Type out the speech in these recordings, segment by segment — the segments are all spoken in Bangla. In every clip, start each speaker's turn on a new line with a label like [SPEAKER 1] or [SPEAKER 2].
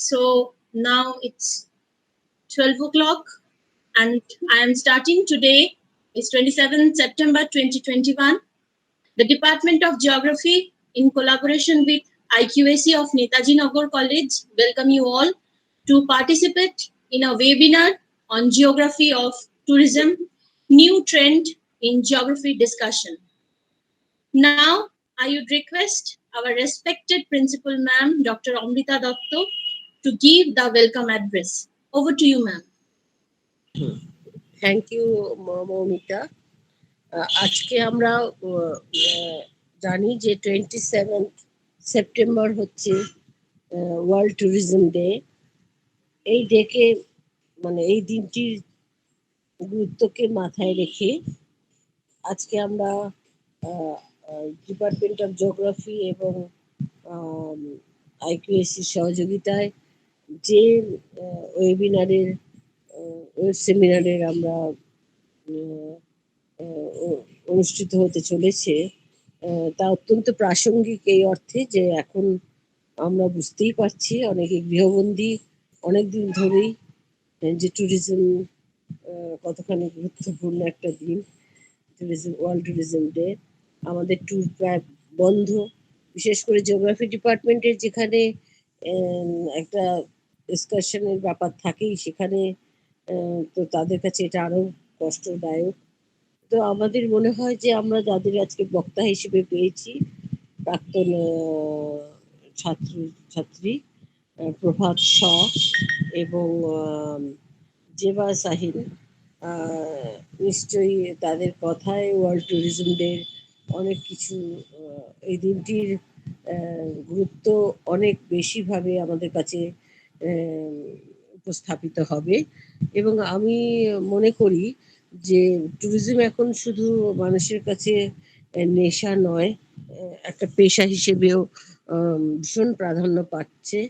[SPEAKER 1] So now it's 12 o'clock and I am starting today. It's 27th September 2021. The Department of Geography, in collaboration with IQAC of Netaji Nagar College, welcome you all to participate in a webinar on geography of tourism, new trend in geography discussion. Now, I would request our respected principal ma'am, Dr. Amrita Datto, to give the welcome address. Over to you, ma'am.
[SPEAKER 2] Thank you Moumita. আজকে আমরা জানি যে 27 সেপ্টেম্বর হচ্ছে ওয়ার্ল্ড ট্যুরিজম ডে। এই ডেকে মানে এই দিনটির গুরুত্বকে মাথায় রেখে আজকে আমরা ডিপার্টমেন্ট অফ জিওগ্রাফি এবং আইকিউএসির সহযোগিতায় যে ওয়েবিনারের সেমিনারের আমরা অনুষ্ঠিত হতে চলেছে তা অত্যন্ত প্রাসঙ্গিক এই অর্থে যে এখন আমরা বুঝতেই পারছি অনেকে গৃহবন্দী অনেকদিন ধরেই যে ট্যুরিজম কতখানি গুরুত্বপূর্ণ একটা দিন। ট্যুরিজম ওয়ার্ল্ড ট্যুরিজম ডে, আমাদের ট্যুর প্রায় বন্ধ, বিশেষ করে জিওগ্রাফি ডিপার্টমেন্টের যেখানে একটা এক্সকারশনের ব্যাপার থাকেই, সেখানে তো তাদের কাছে এটা আরো কষ্টদায়ক। তো আমাদের মনে হয় যে আমরা যাদের আজকে বক্তা হিসেবে পেয়েছি, প্রাক্তন ছাত্রী প্রভাত শ এবং জেবা সাহিল, নিশ্চয়ই তাদের কথায় ওয়ার্ল্ড ট্যুরিজম ডে অনেক কিছু এই দিনটির গুরুত্ব অনেক বেশিভাবে আমাদের কাছে উপস্থাপিত হবে। এবং আমি মনে করি যে ট্যুরিজম এখন শুধু মানুষের কাছে নেশা নয়, একটা পেশা হিসেবেও ভীষণ প্রাধান্য পাচ্ছে,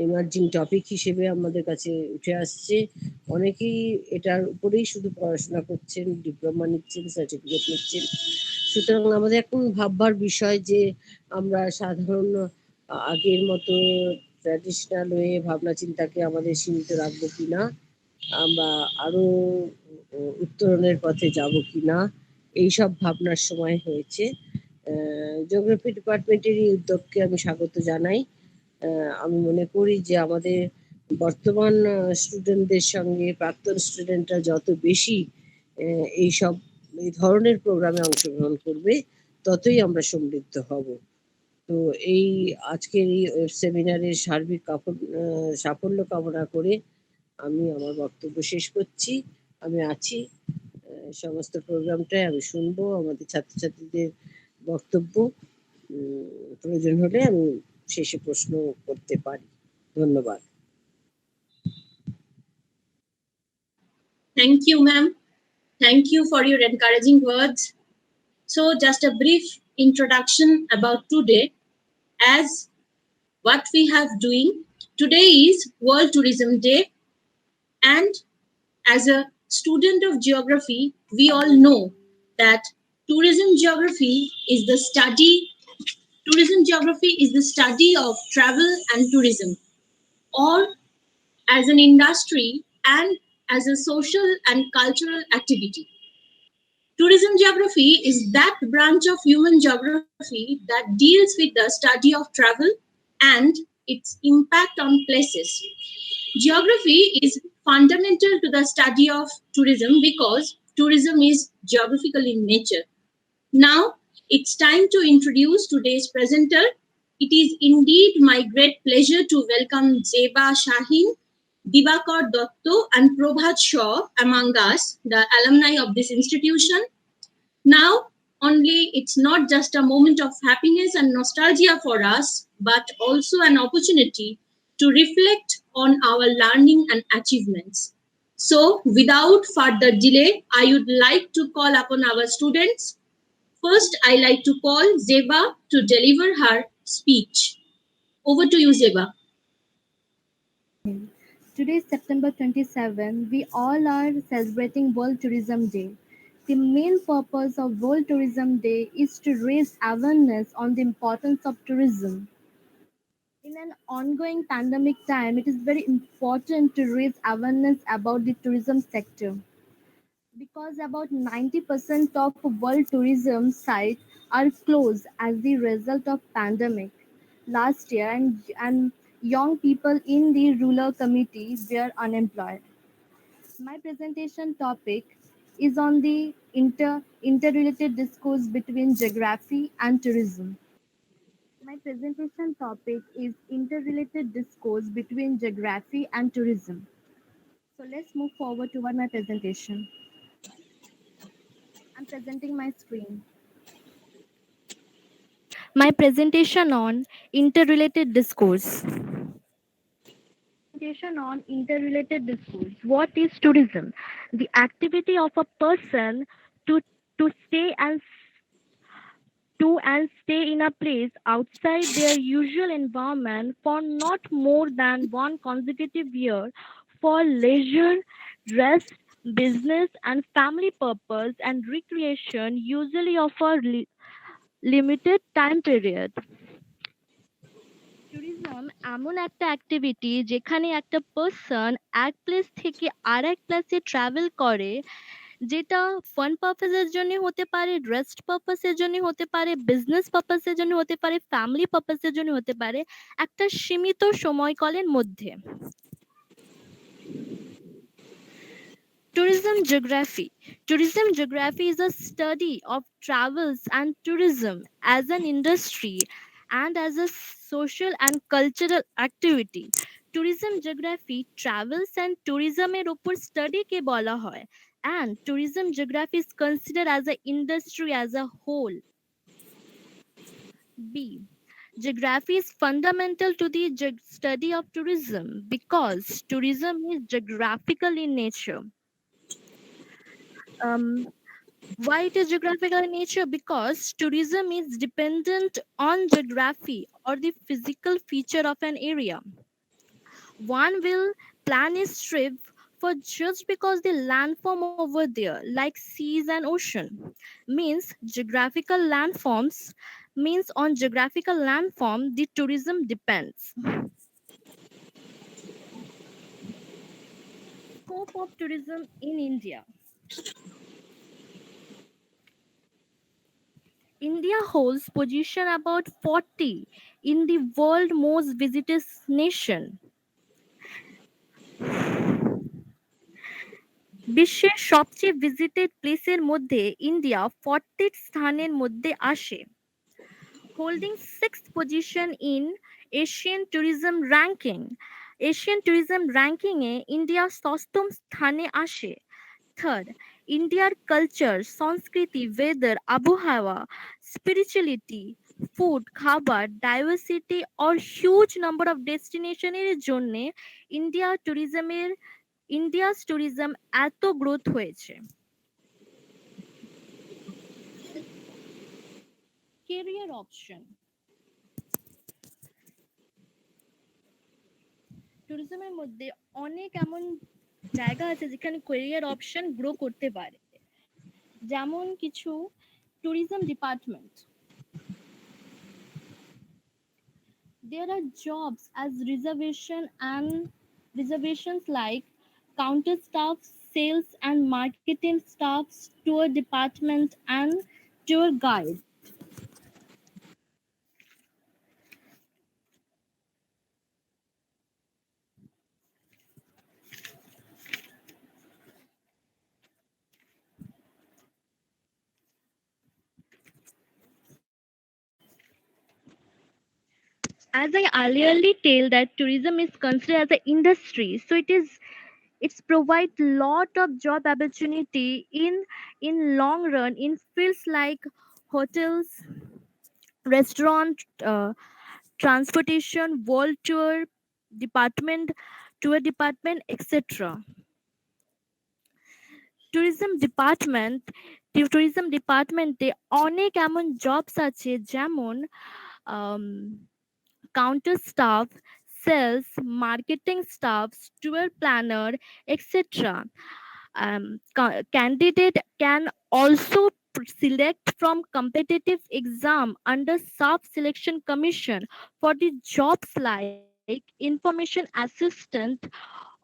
[SPEAKER 2] এমার্জিং টপিক হিসেবে আমাদের কাছে উঠে আসছে। অনেকেই এটার উপরেই শুধু পড়াশোনা করছেন, ডিপ্লোমা নিচ্ছেন, সার্টিফিকেট নিচ্ছেন। সুতরাং আমাদের এখন ভাববার বিষয় যে আমরা সাধারণ আগের মতো ট্র্যাডিশনাল ওয়ে ভাবনা চিন্তাকে আমাদের সীমিত রাখবো কিনা, আমরা আরো উত্তরণের পথে যাব কিনা, এইসব ভাবনার সময় হয়েছে। জিওগ্রাফি ডিপার্টমেন্টের এই উদ্যোগকে আমি স্বাগত জানাই। আমি মনে করি যে আমাদের বর্তমান স্টুডেন্টদের সঙ্গে প্রাক্তন স্টুডেন্টরা যত বেশি এই ধরনের প্রোগ্রামে অংশগ্রহণ করবে, ততই আমরা সমৃদ্ধ হব। তো এই আজকের এই সেমিনারের সার্বিক সাফল্য কামনা করে আমি আমার বক্তব্য শেষ করছি। আমি আছি সমস্ত প্রোগ্রামটায়, আমি শুনবো আমাদের ছাত্রছাত্রীদের বক্তব্য, প্রয়োজন হলে আমি শেষে প্রশ্ন করতে পারি। ধন্যবাদ।
[SPEAKER 1] Thank you, ma'am. Thank you for your encouraging words. So just a brief introduction about today. As what we have doing, today is World Tourism Day, and as a student of geography, we all know that tourism geography is the study of travel and tourism, or as an industry and as a social and cultural activity. Tourism geography is that branch of human geography that deals with the study of travel and its impact on places. Geography is fundamental to the study of tourism because tourism is geographical in nature. Now, it's time to introduce today's presenter. It is indeed my great pleasure to welcome Zeba Shahin, Dibakar Dotto, and Prabhat Shaw among us, the alumni of this institution. Now, only it's not just a moment of happiness and nostalgia for us, but also an opportunity to reflect on our learning and achievements. So, without further delay, I would like to call upon our students. First, I like to call Zeba to deliver her speech. Over to you, Zeba.
[SPEAKER 3] Today is September 27. We all are celebrating World Tourism Day. The main purpose of World Tourism Day is to raise awareness on the importance of tourism. In an ongoing pandemic time, it is very important to raise awareness about the tourism sector because about 90% of world tourism sites are closed as the result of pandemic last year, and young people in the rural community were unemployed. My presentation topic is on the interrelated discourse between geography and tourism. My presentation topic is interrelated discourse between geography and tourism. So let's move forward toward my presentation. I'm presenting my screen. My presentation on interrelated discourse. Presentation on interrelated discourse. What is tourism? The activity of a person to to stay and stay in a place outside their usual environment for not more than one consecutive year for leisure, rest, business, and family purpose and recreation, usually of a limited time period. Tourism এমন একটা অ্যাক্টিভিটি যেখানে একটা পার্সন এক প্লেস থেকে আর এক প্লেসে ট্রাভেল করে, যেটা ফান পারপাসের জন্য হতে পারে, রেস্ট পারপাসের জন্য হতে পারে, বিজনেস পারপাসের জন্য হতে পারে, ফ্যামিলি পারপাসের জন্য হতে পারে, একটা সীমিত সময়কালের মধ্যে। Tourism geography. Tourism geography is a study of travels and tourism as an industry and as a social and cultural activity. Tourism geography travels and tourism এর উপর study কে বলা হয়, and tourism geography is considered as an industry as a whole. B. Geography is fundamental to the study of tourism because tourism is geographical in nature. Um, Why it is geographical in nature? Because tourism is dependent on geography or the physical feature of an area. One will plan his trip for just because the landform over there, like seas and ocean, means geographical landforms means on geographical landform the tourism depends. Scope of tourism in India. India holds position about 40 in the world most visited nation. বিশ্বের সবচেয়ে ভিজিটেড প্লেসের মধ্যে ইন্ডিয়া 40 স্থানের মধ্যে আসে, holding 6th position in Asian tourism ranking. Asian tourism ranking এ ইন্ডিয়া ষষ্ঠম স্থানে আসে। থার্ড, ইন্ডিয়ার কালচার, সংস্কৃতি, ওয়েদার, আবহাওয়া, স্পিরিচুয়ালিটি, ফুড, খাবার, diversity or huge number of ডেস্টিনেশনের জন্য ইন্ডিয়াস ট্যুরিজম এত গ্রোথ হয়েছে। Career option. ট্যুরিজমের মধ্যে অনেক এমন জায়গা আছে যেখানে কেরিয়ার অপশন গ্রো করতে পারে, যেমন কিছু tourism department. There are jobs as reservations like counter staff, sales and marketing staff, tour department and tour guide. As I earlierly tell that tourism is considered as an industry, so it's provide lot of job opportunity in long run in fields like hotels, restaurant, transportation, world department tour department, etc. tourism department tourism department এ অনেক এমন জবস আছে, যেমন counter staff, sales, marketing staff, tour planner, etc. Candidate can also select from competitive exam under staff selection commission for the jobs like information assistant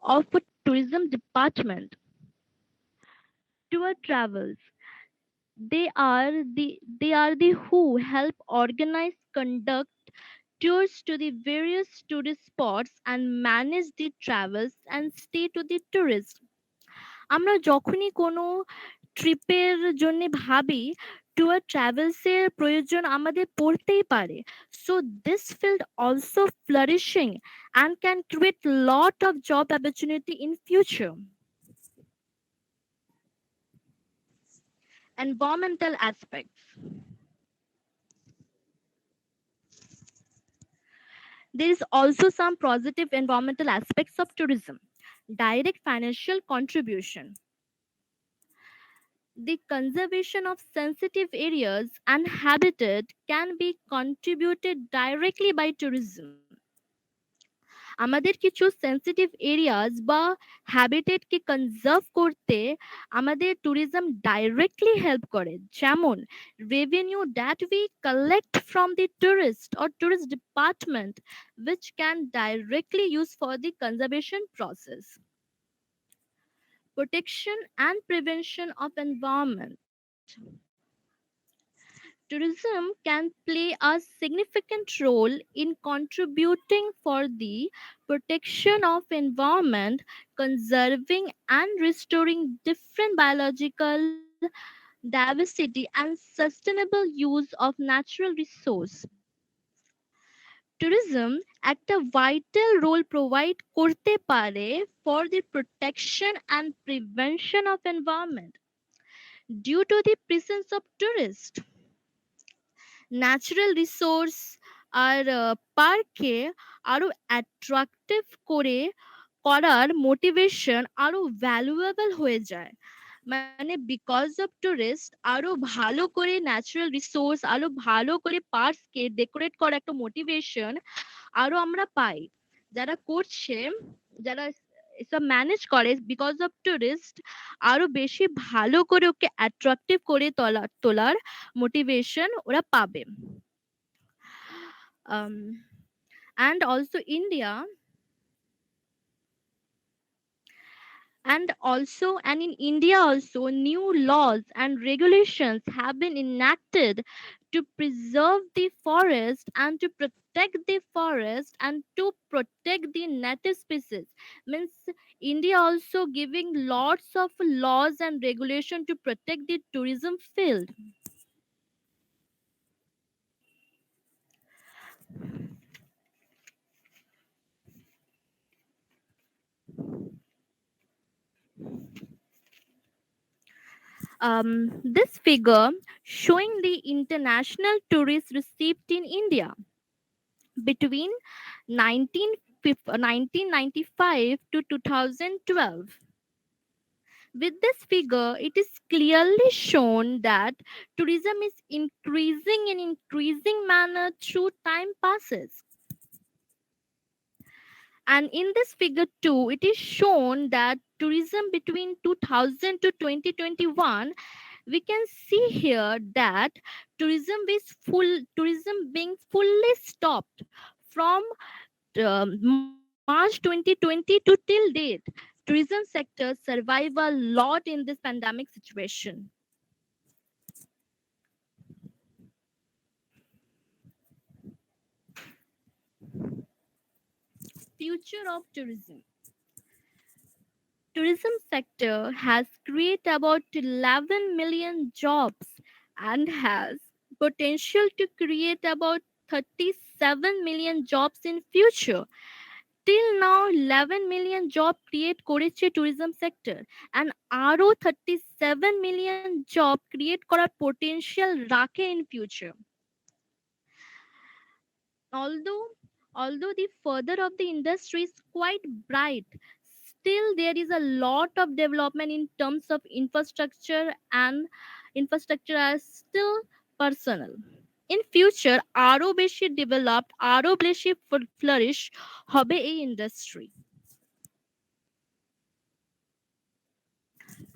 [SPEAKER 3] of a tourism department. Tour travels, they are the who help organize, conduct tours to the various tourist spots and manage the travels and stay to the tourists. আমরা যখনই কোনো ট্রিপের জন্য ভাবি, ট্যুর ট্রাভেলস এর প্রয়োজন আমাদের পড়তেই পারে। So this field also flourishing and can create lot of job opportunity in future. Environmental aspects. There is also some positive environmental aspects of tourism. Direct financial contribution. The conservation of sensitive areas and habitat can be contributed directly by tourism. আমাদের কিছু সেন্সিটিভ এরিয়াস বা হ্যাবিটেটকে কনজার্ভ করতে আমাদের ট্যুরিজম ডাইরেক্টলি হেল্প করে, যেমন revenue that we collect from the tourist or tourist department which can directly use for the conservation process. Protection and prevention of environment. Tourism can play a significant role in contributing for the protection of environment, conserving and restoring different biological diversity and sustainable use of natural resource. Tourism একটা vital role provide করতে পারে for the protection and prevention of environment due to the presence of tourists. Natural resource আর পার্ককে আরো অ্যাট্রাকটিভ করার মোটিভেশন আরো ভ্যালুয়েবল হয়ে যায়। মানে বিকজ অফ টুরিস্ট আরো ভালো করে ন্যাচারাল রিসোর্স আরো ভালো করে পার্ককে ডেকোরেট করার একটা মোটিভেশন আরো আমরা পাই। যারা করছে, যারা এসব ম্যানেজ করে, বিকজ অফ টুরিস্ট আরো বেশি ভালো করে ওকে অ্যাট্রাকটিভ করে তোলার মোটিভেশন ওরা পাবে। And also India and in India also new laws and regulations have been enacted to preserve the forest and to protect the forest and to protect the native species. Means India also giving lots of laws and regulation to protect the tourism field. This figure showing the international tourist received in India between 1995 to 2012. With this figure, it is clearly shown that tourism is increasing in increasing manner through time passes. And in this figure too, it is shown that tourism between 2000 to 2021, we can see here that tourism being fully stopped from March 2020 to till date. Tourism sector survive a lot in this pandemic situation. Future of tourism. Tourism sector has created about 11 million jobs and has potential to create about 37 million jobs in future. Till now 11 million job create করেছে tourism sector and আরো 37 million job create করার potential রাখে in future. Although the further of the industry is quite bright, still there is a lot of development in terms of infrastructure, and infrastructure are still personal. In future আরো বেশি developed, আরো বেশি flourish হবে এই industry.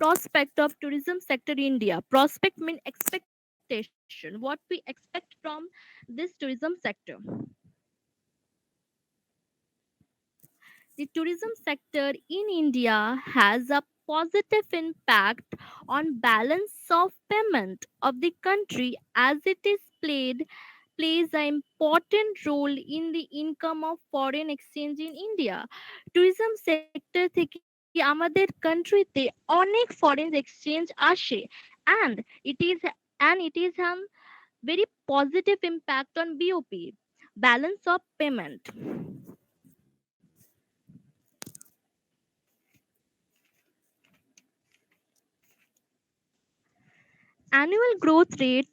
[SPEAKER 3] prospect of tourism sector in India. Prospect mean expectation, what we expect from this tourism sector. The tourism sector in India has a positive impact on balance of payment of the country as it is plays an important role in the income of foreign exchange in India. tourism sector থেকে আমাদের countryতে অনেক foreign exchange আসে, and it is an very positive impact on BOP, balance of payment. Annual growth rate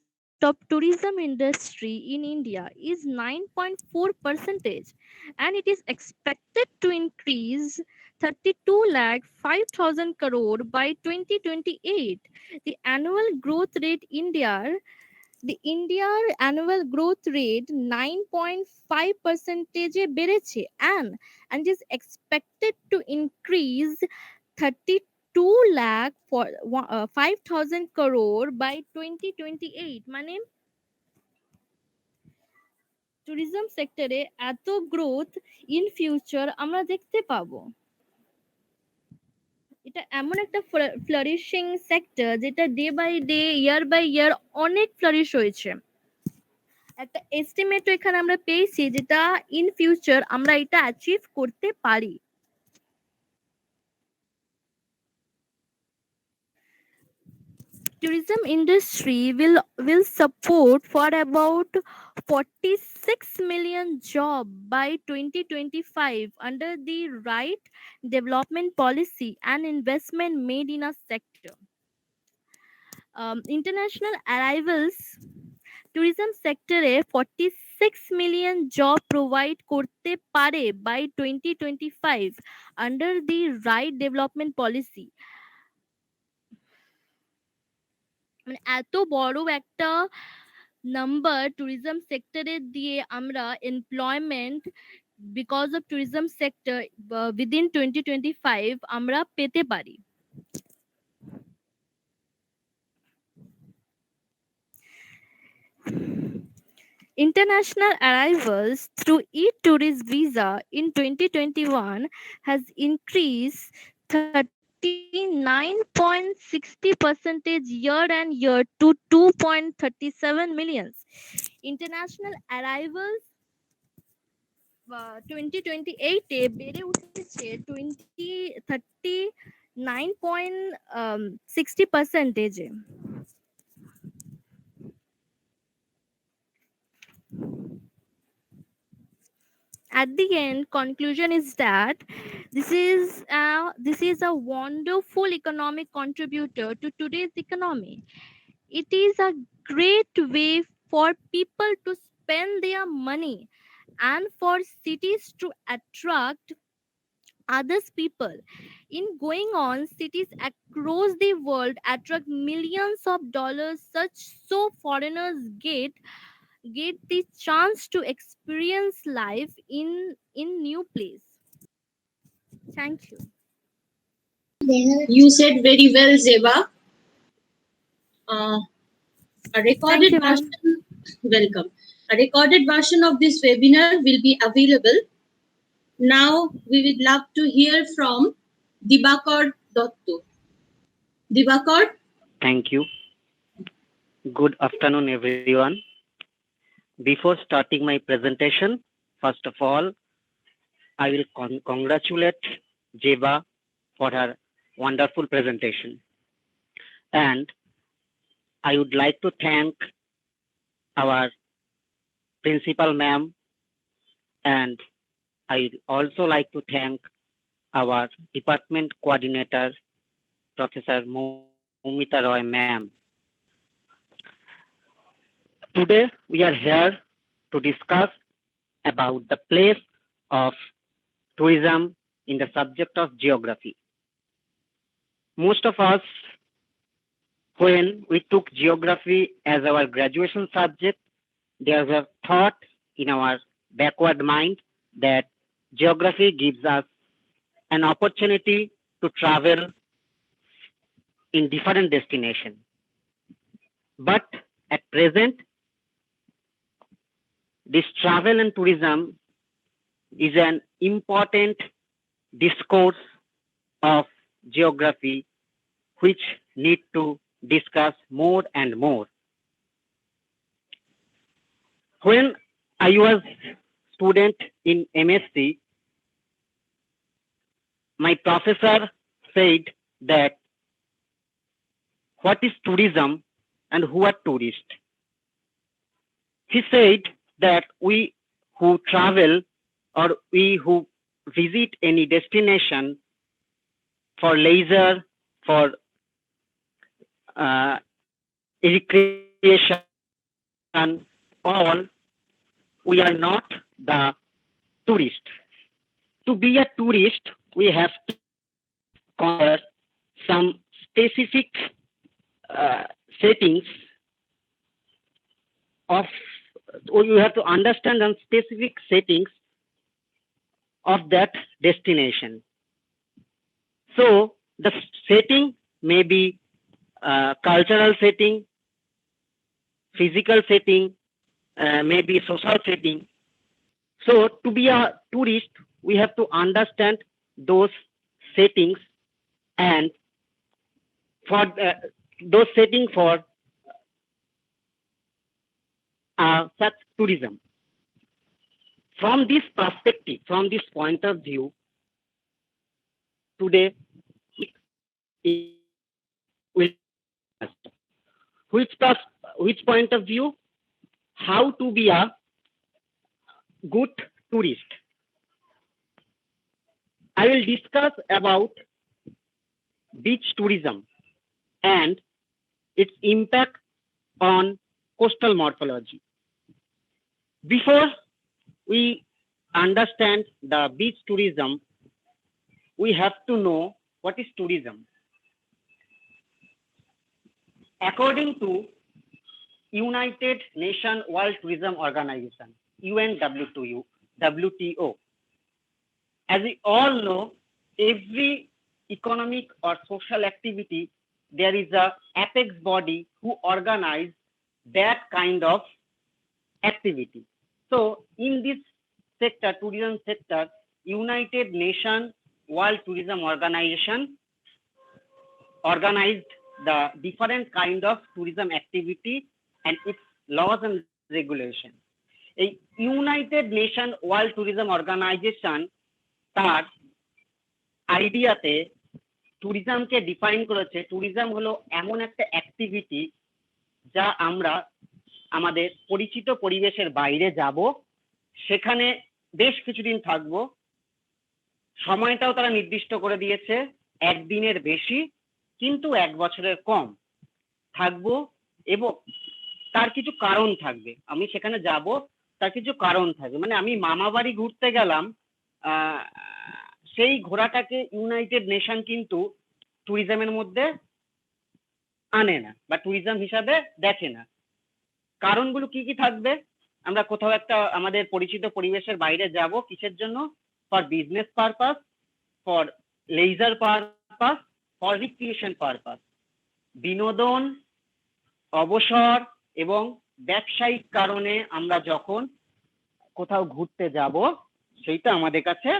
[SPEAKER 3] of tourism industry in India is 9.4%, and it is expected to increase 32 lakh 5,000 crore by 2028. The annual growth rate Indiaর annual growth rate 9.5% বেড়েছে, and is expected to increase 32 lakh for 5,000 crore by 2028. মানে ট্যুরিজম সেক্টরে এত গ্রোথ ইন ফিউচার আমরা দেখতে পাবো। এটা এমন একটা ফ্লারিশিং সেক্টর যেটা day by day, year by year অনেক ফ্লারিশ হয়েছে। একটা এস্টিমেটও এখানে আমরা পেয়েছি যেটা ইন ফিউচার আমরা এটা অ্যাচিভ করতে পারি। tourism industry will support for about 46 million job by 2025 under the right development policy and investment made in a sector. International arrivals tourism sector 46 million job provide করতে পারে by 2025 under the right development policy. মানে এত বড় একটা নাম্বার ট্যুরিজম সেক্টরে দিয়ে আমরা employment because of tourism sector within 2025 আমরা পেতে পারি। International arrivals through e-tourist visa in 2021 has increased 39.60% year and year to 2.37 millions. International arrivals 2028 বেড়ে উঠেছে 39.60%। At the end, conclusion is that this is a wonderful economic contributor to today's economy. It is a great way for people to spend their money and for cities to attract others people. In going on, cities across the world attract millions of dollars such so foreigners get the chance to experience life in new place. Thank you.
[SPEAKER 1] You said very well, Zeba. A recorded
[SPEAKER 3] Thank you, ma'am.
[SPEAKER 1] version, welcome. A recorded version of this webinar will be available. Now we would love to hear from Dibakar Dotto. Dibakar?
[SPEAKER 4] Thank you. Good afternoon, everyone. Before starting my presentation, first of all, I will congratulate Jeba for her wonderful presentation. And I would like to thank our principal ma'am, and I would also like to thank our department coordinator, Professor Moumita Roy ma'am. Today, we are here to discuss about the place of tourism in the subject of geography. Most of us, when we took geography as our graduation subject, there was a thought in our backward mind that geography gives us an opportunity to travel in different destinations. But at present, this travel and tourism is an important discourse of geography which need to discuss more and more. When I was student in MSc, my professor said that what is tourism and who are tourists? He said that we who travel or we who visit any destination for leisure, for recreation, all, we are not the tourist. To be a tourist, we have to cover some specific settings of, or you have to understand some specific settings of that destination. So the setting may be cultural setting, physical setting, maybe social setting. So to be a tourist, we have to understand those settings and for those settings for such tourism. From this perspective, from this point of view, today will which point of view, how to be a good tourist. I will discuss about beach tourism and its impact on coastal morphology. Before we understand the beach tourism, we have to know what is tourism. According to United Nations World Tourism Organization, UNWTO, as we all know, every economic or social activity, there is a apex body who organize that kind of activity. So in this sector, tourism sector, United Nations World Tourism Organization organized the different kind of tourism activity and its laws and regulation. A United Nations World Tourism Organization তার আইডিয়াতে ট্যুরিজমকে ডিফাইন করেছে। ট্যুরিজম হলো এমন একটা অ্যাক্টিভিটি যা আমরা আমাদের পরিচিত পরিবেশের বাইরে যাব, সেখানে বেশ কিছুদিন থাকবো, সময়টাও তারা নির্দিষ্ট করে দিয়েছে, একদিনের বেশি কিন্তু এক বছরের কম থাকবো এবং তার কিছু কারণ থাকবে। আমি সেখানে যাব, তার কিছু কারণ থাকবে। মানে আমি মামা বাড়ি ঘুরতে গেলাম, সেই ঘোরাটাকে ইউনাইটেড নেশন কিন্তু ট্যুরিজমের মধ্যে আনে না বা ট্যুরিজম হিসাবে দেখে না। কারণগুলো কি কি থাকবে? আমরা কোথাও একটা আমাদের পরিচিত পরিবেশের বাইরে যাব, কিসের জন্য? For business purpose, for leisure purpose, for recreation purpose. বিনোদন, অবসর এবং ব্যবসায়িক কারণে আমরা যখন কোথাও ঘুরতে যাব, সেইটা আমাদের কাছে,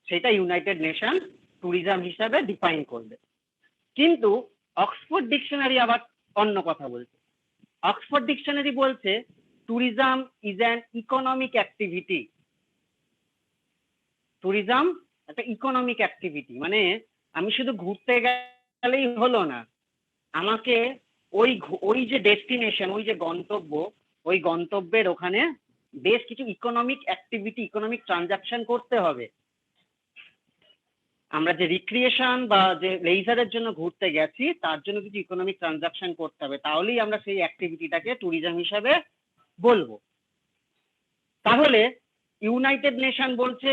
[SPEAKER 4] সেটা ইউনাইটেড নেশন ট্যুরিজম হিসাবে ডিফাইন করবে। কিন্তু অক্সফোর্ড ডিকশনারি আবার অন্য কথা বলছে। অক্সফোর্ড ডিকশনারি বলছে tourism is an economic activity. Tourism একটা ইকোনমিক অ্যাক্টিভিটি, মানে আমি শুধু ঘুরতে গেলেই হলো না, আমাকে ওই যে ডেস্টিনেশন, ওই যে গন্তব্য, ওই গন্তব্যের ওখানে বেশ কিছু ইকোনমিক অ্যাক্টিভিটি, ইকোনমিক ট্রানজাকশন করতে হবে। আমরা যে রিক্রিয়েশন বা যে লেজারের জন্য ঘুরতে গেছি, তার জন্য কিছু ইকোনমিক ট্রানজাকশন করতে হবে, তাহলেই আমরা সেই অ্যাক্টিভিটিটাকে ট্যুরিজম হিসাবে বলবো। তাহলে ইউনাইটেড নেশন বলছে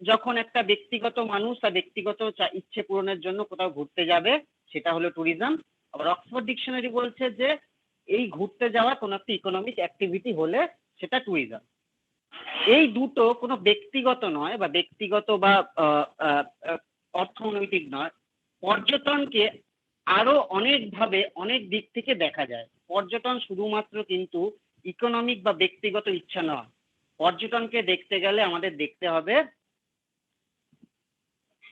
[SPEAKER 4] যখন একটা ব্যক্তিগত মানুষ তার ব্যক্তিগত ইচ্ছে পূরণের জন্য কোথাও ঘুরতে যাবে, সেটা হলো ট্যুরিজম। আবার অক্সফোর্ড ডিকশনারি বলছে যে এই ঘুরতে যাওয়া কোনো একটা ইকোনমিক অ্যাক্টিভিটি হলে সেটা ট্যুরিজম। এই দুটো কোনো ব্যক্তিগত নয় বা ব্যক্তিগত বা অর্থনৈতিক নয়। পর্যটনকে আরো অনেকভাবে অনেক দিক থেকে দেখা যায়। পর্যটন শুধুমাত্র কিন্তু ইকোনমিক বা ব্যক্তিগত ইচ্ছা নয়। পর্যটনকে দেখতে গেলে আমাদের দেখতে হবে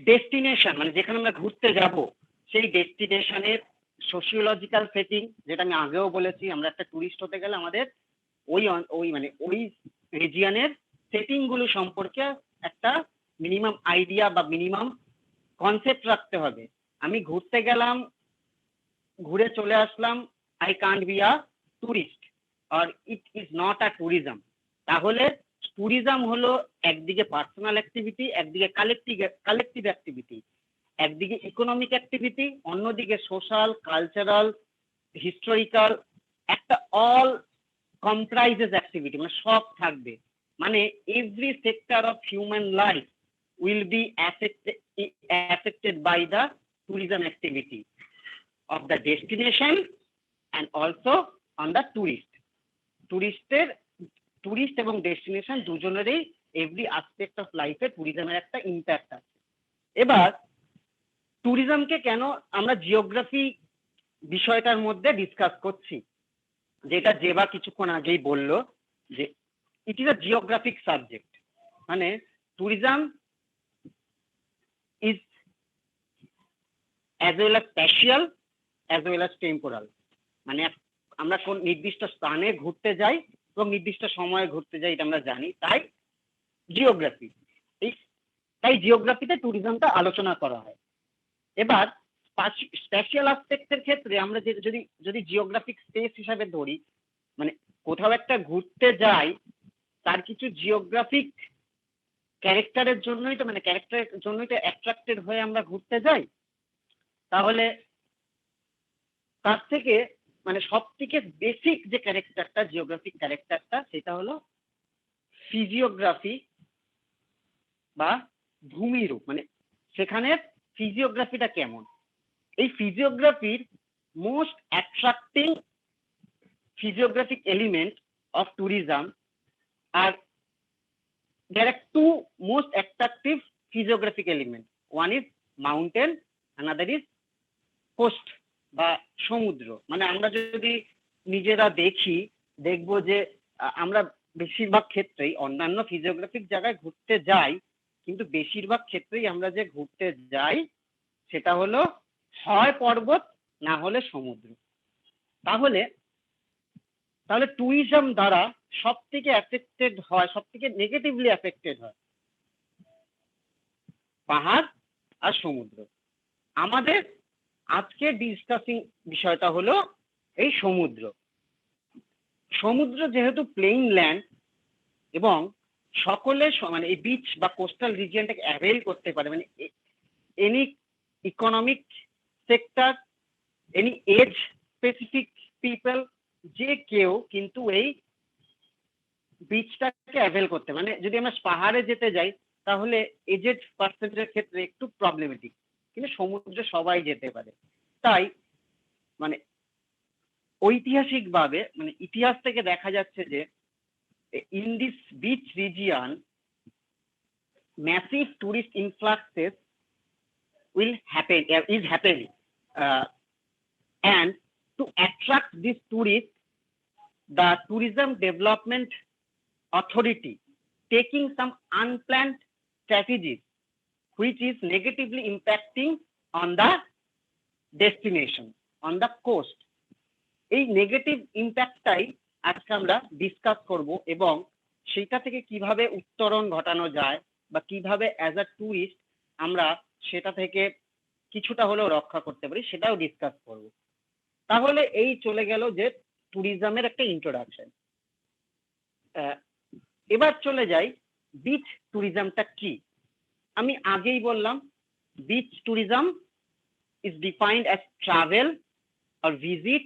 [SPEAKER 4] ডেস্টিনেশন, মানে যেখানে আমরা ঘুরতে যাব সেই ডেস্টিনেশনের সোশিওলজিক্যাল সেটিং, যেটা আমি আগেও বলেছি, আমরা একটা টুরিস্ট হতে গেলে আমাদের ওই রিজিয়নের সেটিং গুলো সম্পর্কে একটা মিনিমাম আইডিয়া বা মিনিমাম কনসেপ্ট রাখতে হবে। আমি ঘুরতে গেলাম, ঘুরে চলে আসলাম, I can't be a tourist আর it is not a tourism. তাহলে ট্যুরিজম হলো একদিকে পার্সোনাল অ্যাক্টিভিটি, একদিকে কালেকটিভ অ্যাক্টিভিটি, একদিকে ইকোনমিক অ্যাক্টিভিটি, অন্যদিকে সোশ্যাল, কালচারাল, হিস্টোরিক্যাল, একটা অল কম্প্রাইজেস অ্যাক্টিভিটি, মানে সব থাকবে। মানে every sector of human life will be affected by the tourism activity of the destination and also on the tourist. Tourist এবং ডেস্টিনেশন দুজনেরই এভরি আসপেক্ট অফ লাইফে ট্যুরিজমের একটা ইম্প্যাক্ট আছে। এবার ট্যুরিজমকে কেন আমরা জিওগ্রাফি বিষয়টার মধ্যে ডিসকাস করছি, যেটা যেবা কিছুক্ষণ আগেই বললো যে it is a geographic subject. মানে tourism is as well as spatial as well as temporal. মানে আমরা কোন নির্দিষ্ট স্থানে ঘুরতে যাই এবং নির্দিষ্ট সময়ে ঘুরতে যাই, এটা আমরা জানি। তাই জিওগ্রাফি, তাই জিওগ্রাফিতে ট্যুরিজমটা আলোচনা করা হয়। এবার স্পেশাল অ্যাসপেক্টের ক্ষেত্রে আমরা যদি জিওগ্রাফিক স্পেস হিসাবে ধরি, মানে কোথাও একটা ঘুরতে যাই, তার কিছু জিওগ্রাফিক ক্যারেক্টারের জন্যই তো, মানে ক্যারেক্টারের জন্যই তো অ্যাট্রাক্টেড হয়ে আমরা ঘুরতে যাই। তাহলে তার থেকে মানে সব থেকে বেসিক যে ক্যারেক্টারটা, জিওগ্রাফিক ক্যারেক্টারটা, সেটা হলো ফিজিওগ্রাফি বা ভূমিরূপ। মানে সেখানের ফিজিওগ্রাফিটা কেমন। এই ফিজিওগ্রাফির most attracting physiographic element of tourism are, there are two most attractive physiographic elements. One is mountain, another is coast বা সমুদ্র। মানে আমরা যদি নিজেরা দেখবো যে আমরা বেশিরভাগ ক্ষেত্রেই অন্যান্য ফিজিওগ্রাফিক জায়গায় ঘুরতে যাই, কিন্তু বেশিরভাগ ক্ষেত্রেই আমরা যে ঘুরতে যাই সেটা হলো হয় পর্বত, না হলে সমুদ্র। তাহলে ট্যুরিজম দ্বারা সব থেকে অ্যাফেক্টেড হয়, সব থেকে নেগেটিভলি অ্যাফেক্টেড হয় পাহাড় আর সমুদ্র। আমাদের আজকে ডিসকাসিং বিষয়টা হলো এই সমুদ্র। সমুদ্র যেহেতু প্লেইন ল্যান্ড এবং সকলে মানে এই বিচ বা কোস্টাল রিজিয়নটাকে অ্যাভেল করতে পারে, মানে any economic sector, any age specific people, যে কেউ কিন্তু এই বিচটাকে অ্যাভেল করতে, মানে যদি আমরা পাহাড়ে যেতে যাই তাহলে এজেড পার্সেন্টের ক্ষেত্রে একটু প্রবলেমেটিক, কিন্তু সমুদ্রে সবাই যেতে পারে। তাই মানে ঐতিহাসিকভাবে, মানে ইতিহাস থেকে দেখা যাচ্ছে যে in this beach region massive tourist influxes is happening, and to attract this tourist, the tourism development authority taking some unplanned strategies which is negatively impacting on the destination, on the coast. এই নেগেটিভ ইম্প্যাক্টটাই আজকে আমরা ডিসকাস করব এবং সেটা থেকে কিভাবে উত্তরণ ঘটানো যায় বা কিভাবে অ্যাজ আ টুরিস্ট আমরা সেটা থেকে কিছুটা হলেও রক্ষা করতে পারি, সেটাও ডিসকাস করব। তাহলে এই চলে গেল যে ট্যুরিজমের একটা ইন্ট্রোডাকশন। এবার চলে যাই বিচ ট্যুরিজমটা কি। আমি আগেই বললাম beach tourism is defined as travel or visit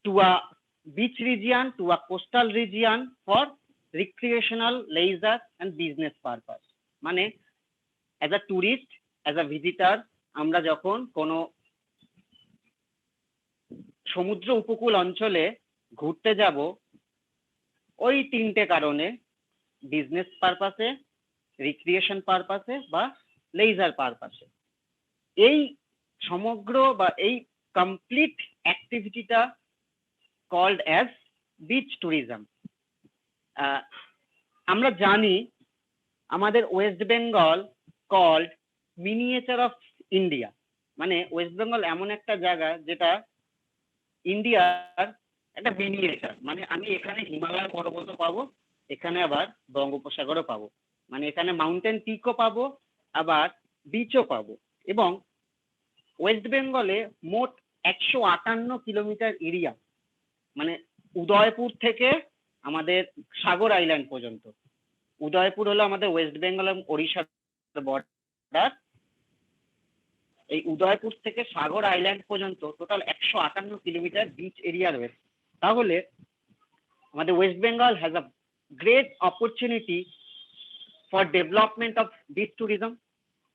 [SPEAKER 4] to a beach region, to a coastal region for recreational, leisure and business purpose. মানে as a tourist, as a visitor, আমরা যখন কোনো সমুদ্র উপকূল অঞ্চলে ঘুরতে যাব ওই তিনটে কারণে, বিজনেস পারপাসে, রিক্রিয়েশন পারপাসে বা লেজার পারপাসে। এই সমগ্র বা এই কমপ্লিট অ্যাক্টিভিটিটা কল্ড অ্যাজ বিচ ট্যুরিজম। আমরা জানি আমাদের West Bengal called miniature of India, মানে ওয়েস্ট বেঙ্গল এমন একটা জায়গা যেটা ইন্ডিয়ার একটা মিনিয়েচার। মানে আমি এখানে হিমালয় পর্বতও পাবো, এখানে আবার বঙ্গোপসাগরও পাবো, মানে এখানে মাউন্টেন পিকও পাবো, আবার বিচও পাবো। এবং ওয়েস্ট বেঙ্গলে মোট 158 কিলোমিটার এরিয়া, মানে উদয়পুর থেকে আমাদের সাগর আইল্যান্ড পর্যন্ত। উদয়পুর হলো আমাদের ওয়েস্ট বেঙ্গল এবং ওড়িশার বর্ডার। এই উদয়পুর থেকে সাগর আইল্যান্ড পর্যন্ত টোটাল 158 কিলোমিটার বিচ এরিয়া রয়েছে। তাহলে আমাদের West Bengal has a great opportunity for development of beach tourism.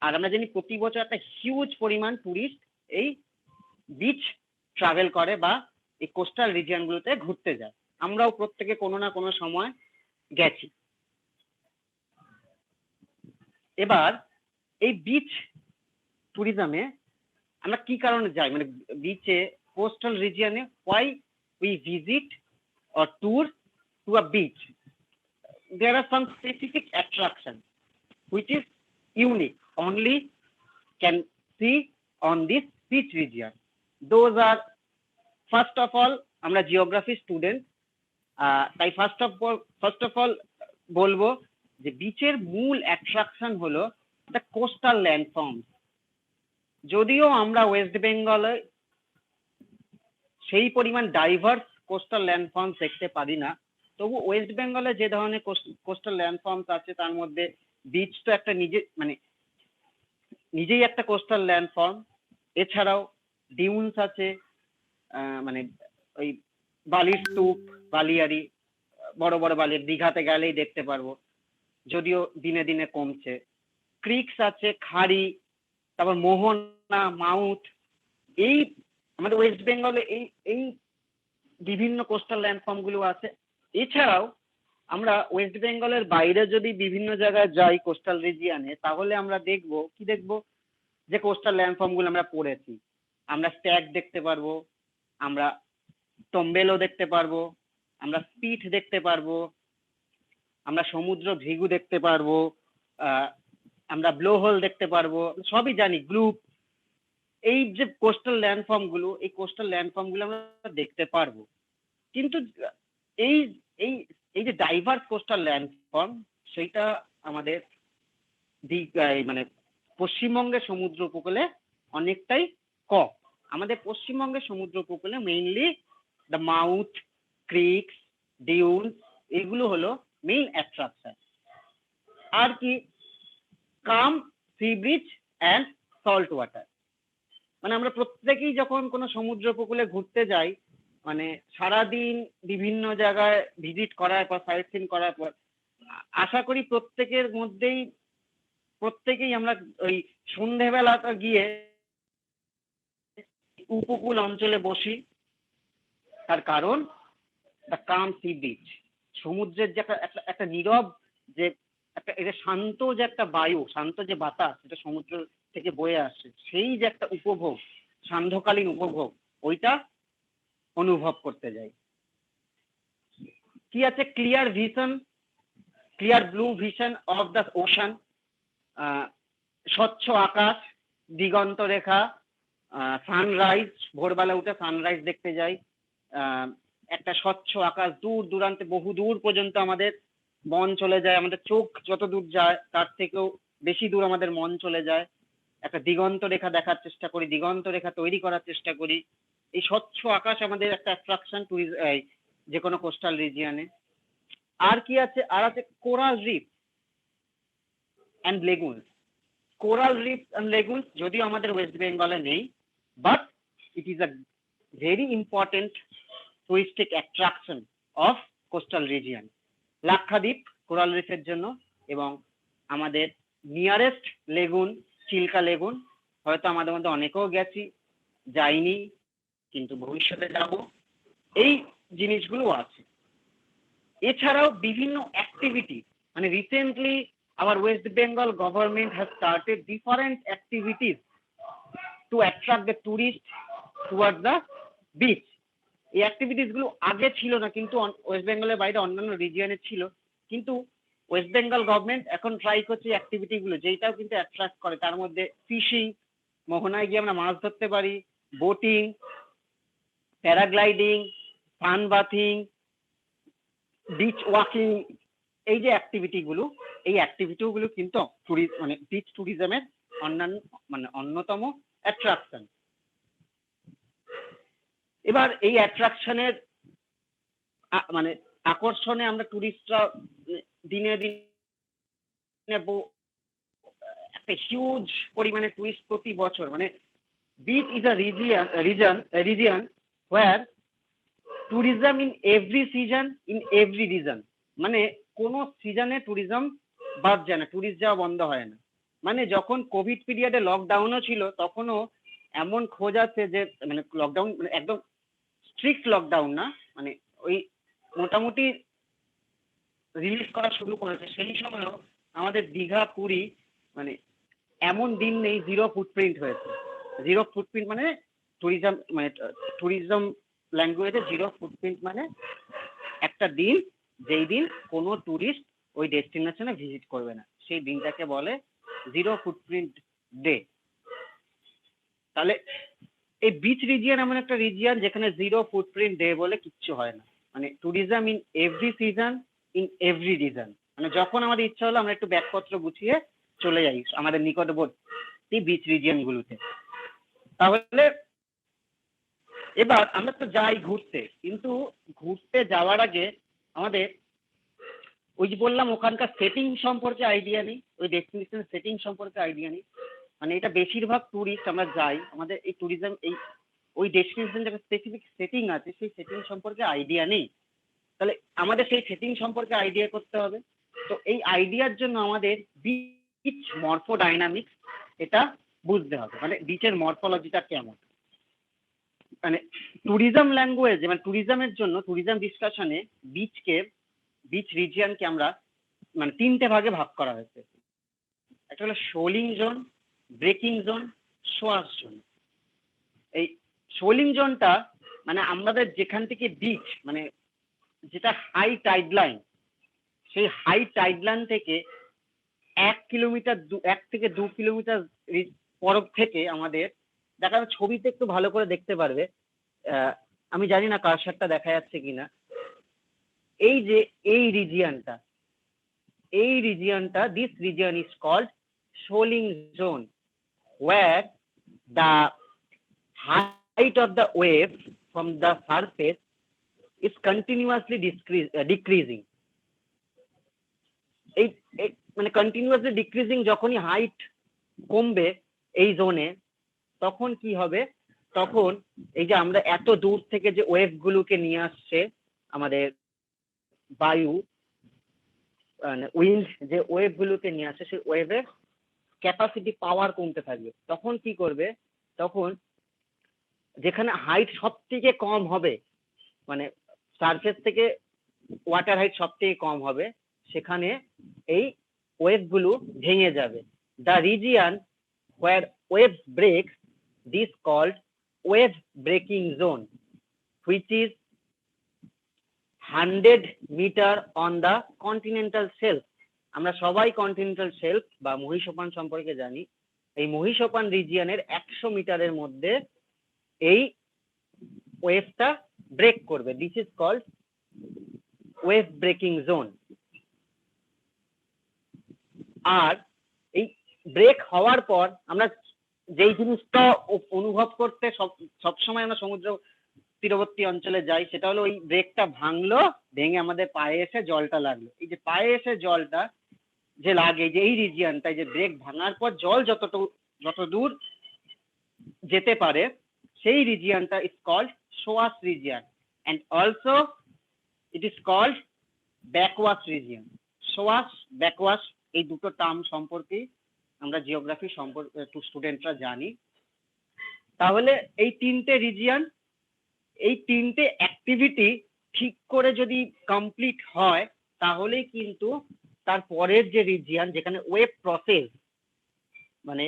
[SPEAKER 4] আর আমরা জানি প্রতি বছর একটা হিউজ পরিমাণ টুরিস্ট এই বিচ ট্রাভেল করে বা এই কোস্টাল রিজিয়নগুলোতে ঘুরতে যায়। আমরাও প্রত্যেকে কোনো না কোনো সময় গেছি। এবার এই বিচ ট্যুরিজমে আমরা কি কারণে যাই, মানে বিচে কোস্টাল রিজিয়নে why we visit or tour to a beach? There are some specific attractions which is unique, only can see on this beach region. Those are, first of all, আমরা জিওগ্রাফি স্টুডেন্ট, তাই ফার্স্ট অফ অল বলবো যে বিচের মূল অ্যাট্রাকশন হলো দ্য কোস্টাল ল্যান্ডফর্ম। যদিও আমরা ওয়েস্ট বেঙ্গলে সেই পরিমাণ ডাইভার্স কোস্টাল ল্যান্ডফর্ম দেখতে পারি না, তবু ওয়েস্ট বেঙ্গলে যে ধরনের কোস্টাল ল্যান্ডফর্মস আছে তার মধ্যে বিচ তো একটা নিজেই একটা কোস্টাল ল্যান্ডফর্ম। এছাড়াও ডিউনস আছে, মানে ওই বালির স্তূপ, বালিয়ারি, বড় বড় বালির, দীঘাতে গেলেই দেখতে পারবো, যদিও দিনে দিনে কমছে। ক্রিকস আছে, খাড়ি, তারপর মোহনা, মাউথ। এই আমাদের ওয়েস্ট বেঙ্গলে এই বিভিন্ন কোস্টাল ল্যান্ডফর্ম গুলো আছে। এছাড়াও আমরা ওয়েস্ট বেঙ্গলের বাইরে যদি বিভিন্ন জায়গায় যাই কোস্টাল রিজিয়নে, তাহলে আমরা দেখবো যে কোস্টাল ল্যান্ডফর্ম গুলো আমরা পড়েছি। আমরা স্ট্যাগ দেখতে পারবো, আমরা টম্বেলো দেখতে পারবো, আমরা স্পিট দেখতে পারবো, আমরা সমুদ্র ভৃগু দেখতে পারবো, আমরা ব্লো হোল দেখতে পারবো, সবই জানি, গ্লুপ। এই যে কোস্টাল ল্যান্ডফর্ম গুলো, এই কোস্টাল ল্যান্ডফর্ম গুলো আমরা দেখতে পারবো। কিন্তু এই এই এই যে ডাইভার্স কোস্টাল ল্যান্ডফর্ম, সেইটা আমাদের মানে পশ্চিমবঙ্গের সমুদ্র উপকূলে অনেকটাই কম। আমাদের পশ্চিমবঙ্গের সমুদ্র উপকূলে mainly the mouth, creeks, dunes, এগুলো হলো মেইন অ্যাট্রাকশন। আর কি, calm sea beach and salt water. মানে আমরা প্রত্যেকেই যখন কোনো সমুদ্র উপকূলে ঘুরতে যাই, মানে সারাদিন বিভিন্ন জায়গায় ভিজিট করার পর, সাইট সিন করার পর, আশা করি প্রত্যেকেই আমরা ওই সন্ধেবেলাটা গিয়ে উপকূল অঞ্চলে বসি। তার কারণ দ্য কাম সি বিচ, সমুদ্রের যে একটা নীরব, যে একটা শান্ত, যে একটা বায়ু, শান্ত যে বাতাস, যেটা সমুদ্র থেকে বয়ে আসছে, সেই যে একটা উপভোগ, সান্ধ্যকালীন উপভোগ, ওইটা অনুভব করতে যাই। কি আছে, clear vision, clear blue vision of the ocean, স্বচ্ছ আকাশ, দিগন্ত রেখা, সানরাইজ, ভোরবেলা উঠে সানরাইজ দেখতে যাই, একটা স্বচ্ছ আকাশ, দূর দূরান্তে বহু দূর পর্যন্ত আমাদের মন চলে যায়, আমাদের চোখ যত দূর যায় তার থেকেও বেশি দূর আমাদের মন চলে যায়। একটা দিগন্ত রেখা দেখার চেষ্টা করি, দিগন্ত রেখা তৈরি করার চেষ্টা করি। এই স্বচ্ছ আকাশ আমাদের একটা অ্যাট্রাকশন যে কোনো কোস্টাল রিজিয়নে। আর কি আছে, আর আছে coral reef and lagoons. Coral reef and lagoons যদিও আমাদের ওয়েস্ট বেঙ্গলে নেই, but it is a very important touristic attraction of coastal region. Lakshadweep coral রিফের জন্য, এবং আমাদের নিয়ারেস্ট লেগুন চিল্কা লেগুন। হয়তো আমাদের মধ্যে অনেকেও গেছি, যাইনি, কিন্তু ভবিষ্যতে যাব। এই জিনিসগুলো আছে। এছাড়াও বিভিন্ন অ্যাক্টিভিটি, মানে recently our West Bengal government has started different activities to attract the tourists towards the beach. এই অ্যাক্টিভিটিস গুলো আগে ছিল না, কিন্তু ওয়েস্ট বেঙ্গলের বাইরে অন্যান্য রিজিয়নে ছিল, কিন্তু ওয়েস্ট বেঙ্গল গভর্নমেন্ট এখন ট্রাই করছে অ্যাক্টিভিটি গুলো যেটাও কিন্তু অ্যাট্রাক্ট করে। তার মধ্যে ফিশিং, মোহনায় গিয়ে আমরা মাছ ধরতে পারি, বোটিং, প্যারাগ্লাইডিং, সান বাথিং, বিচ ওয়াকিং, এই যে অ্যাক্টিভিটি গুলো, এই অ্যাক্টিভিটি গুলো কিন্তু মানে বিচ ট্যুরিজমের অন্যতম অ্যাট্রাকশন। এবার এই অ্যাট্রাকশনের মানে আকর্ষণে আমরা টুরিস্টরা দিনে দিনে একটা হিউজ পরিমাণে টুরিস্ট প্রতি বছর, মানে beach is a region where tourism in every season in every region, মানে কোন সিজনে ট্যুরিজম বাদ যায় না, ট্যুরিস্ট যাওয়া বন্ধ হয় না। মানে যখন কোভিড পিরিয়ডে লকডাউনও ছিল তখনও এমন খোঁজ আছে যে মানে লকডাউন মানে একদম স্ট্রিক্ট লকডাউন না, মানে ওই মোটামুটি রিলিজ করা শুরু করেছে, সেই সময়ও আমাদের দীঘা পুরী মানে এমন দিন নেই জিরো ফুটপ্রিন্ট হয়েছে। জিরো ফুটপ্রিন্ট মানে ট্যুরিজম ল্যাঙ্গুয়েজে জিরো ফুটপ্রিন্ট মানে একটা দিন যেই দিন কোনো ট্যুরিস্ট ওই ডেস্টিনেশনে ভিজিট করবে না, সেই দিনটাকে বলে জিরো ফুটপ্রিন্ট ডে। তাহলে এই বিচ রিজিয়ন এমন একটা রিজিয়ন যেখানে জিরো ফুটপ্রিন্ট ডে বলে কিচ্ছু হয় না, মানে tourism in every season in every reason, মানে যখন আমাদের ইচ্ছা হলো আমরা একটু ব্যাগপত্র গুছিয়ে চলে যাই আমাদের নিকটবর্তী বিচ রিজিয়ন গুলোতে। তাহলে এবার আমরা তো যাই ঘুরতে, কিন্তু ঘুরতে যাওয়ার আগে আমাদের ওই যে বললাম ওখানকার সেটিং সম্পর্কে আইডিয়া নেই, ওই ডেস্টিনেশন সেটিং সম্পর্কে আইডিয়া নেই। মানে এটা বেশিরভাগ ট্যুরিস্ট আমরা যাই, আমাদের এই ট্যুরিজম এই ওই ডেস্টিনেশন যেটা স্পেসিফিক সেটিং আছে সেই সেটিং সম্পর্কে আইডিয়া নেই। তাহলে আমাদের সেই সেটিং সম্পর্কে আইডিয়া করতে হবে। তো এই আইডিয়ার জন্য আমাদের বিচ মরফোডাইনামিক্স এটা বুঝতে হবে, মানে বিচের মরফোলজিটা কেমন। মানে ট্যুরিজম ল্যাঙ্গুয়েজ মানে ট্যুরিজমের জন্য ট্যুরিজম ডিসকাশনে বিচ রিজিয়নকে আমরা মানে তিনটে ভাগে ভাগ করা হয়েছে। একটা হলো শোলিং জোন, ব্রেকিং জোন, সোয়াস জোন। এই শোলিং জোনটা মানে আমাদের যেখান থেকে বিচ মানে যেটা হাই টাইড লাইন, সেই হাই টাইড লাইন থেকে 1 থেকে 2 কিলোমিটার পর থেকে আমাদের দেখা যাচ্ছে, ছবিতে একটু ভালো করে দেখতে পারবে, আমি জানি না কারসারটা দেখা যাচ্ছে কিনা, এই যে এই রিজিয়নটা this region is called shoaling zone, where the height of the wave from the surface is continuously decreasing. এই মানে কন্টিনিউয়াসলি ডিক্রিজিং, যখনই হাইট কমবে এই জোনে তখন কি হবে, তখন এই যে আমরা এত দূর থেকে যে ওয়েভ গুলোকে নিয়ে আসছে আমাদের বায়ু উইন্ড, যে ওয়েভ গুলোকে নিয়ে আসছে সেই ওয়েভের ক্যাপাসিটি পাওয়ার কমতে থাকবে। তখন কি করবে, তখন যেখানে হাইট সব থেকে কম হবে মানে সারফেস থেকে ওয়াটার হাইট সব থেকে কম হবে, সেখানে এই ওয়েভ গুলো ভেঙে যাবে। The region where waves break this called wave breaking zone, which is 100 meter on the continental shelf. আমরা সবাই কন্টিনেন্টাল শেলফ বা মহীসোপান সম্পর্কে জানি। এই মহীসোপান রিজিয়নের 100 মিটারের মধ্যে এই ওয়েভটা ব্রেক করবে। This is called wave breaking zone. আর এই ব্রেক হওয়ার পর আমরা যেই জিনিসটা অনুভব করতে সবসময় আমরা সমুদ্র তীরবর্তী অঞ্চলে যাই, সেটা হলো ওই ব্রেকটা ভাঙলো, ভেঙে আমাদের পায়ে এসে জলটা লাগলো। এই যে পায়ে এসে জলটা যে লাগে, যে এই রিজিয়নটায় যে ব্রেক ভাঙার পর জল যত দূর যেতে পারে, সেই রিজিয়নটা is called swash region, and also it is called backwash region. Swash, backwash এই দুটো টার্ম সম্পর্কে আমরা জিওগ্রাফি সম্পর্কে স্টুডেন্টরা জানি। তাহলে এই তিনটে রিজিয়ন, এই তিনটে অ্যাক্টিভিটি ঠিক করে যদি কমপ্লিট হয়, তাহলেই কিন্তু তার পরের যে রিজিয়ন যেখানে ওয়েভ প্রসেস মানে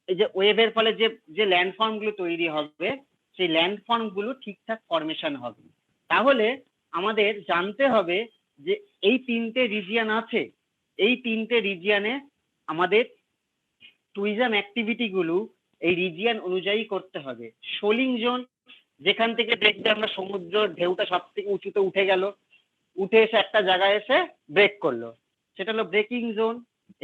[SPEAKER 4] এই যে ওয়েভের ফলে যে যে ল্যান্ডফর্ম গুলো তৈরি হবে, সেই ল্যান্ডফর্ম গুলো ঠিকঠাক ফরমেশন হবে। তাহলে আমাদের জানতে হবে যে এই তিনটে রিজিয়ন আছে, এই তিনটে রিজিয়নে আমাদের ট্যুরিজম অ্যাক্টিভিটি গুলো এই রিজিয়ন অনুযায়ী করতে হবে। শোলিং জোন, যেখান থেকে দেখবে আমরা সমুদ্র ঢেউটা সব থেকে উঁচুতে উঠে গেল, উঠে এসে একটা জায়গায় এসে ব্রেক করলো, সেটা হলো ব্রেকিং জোন।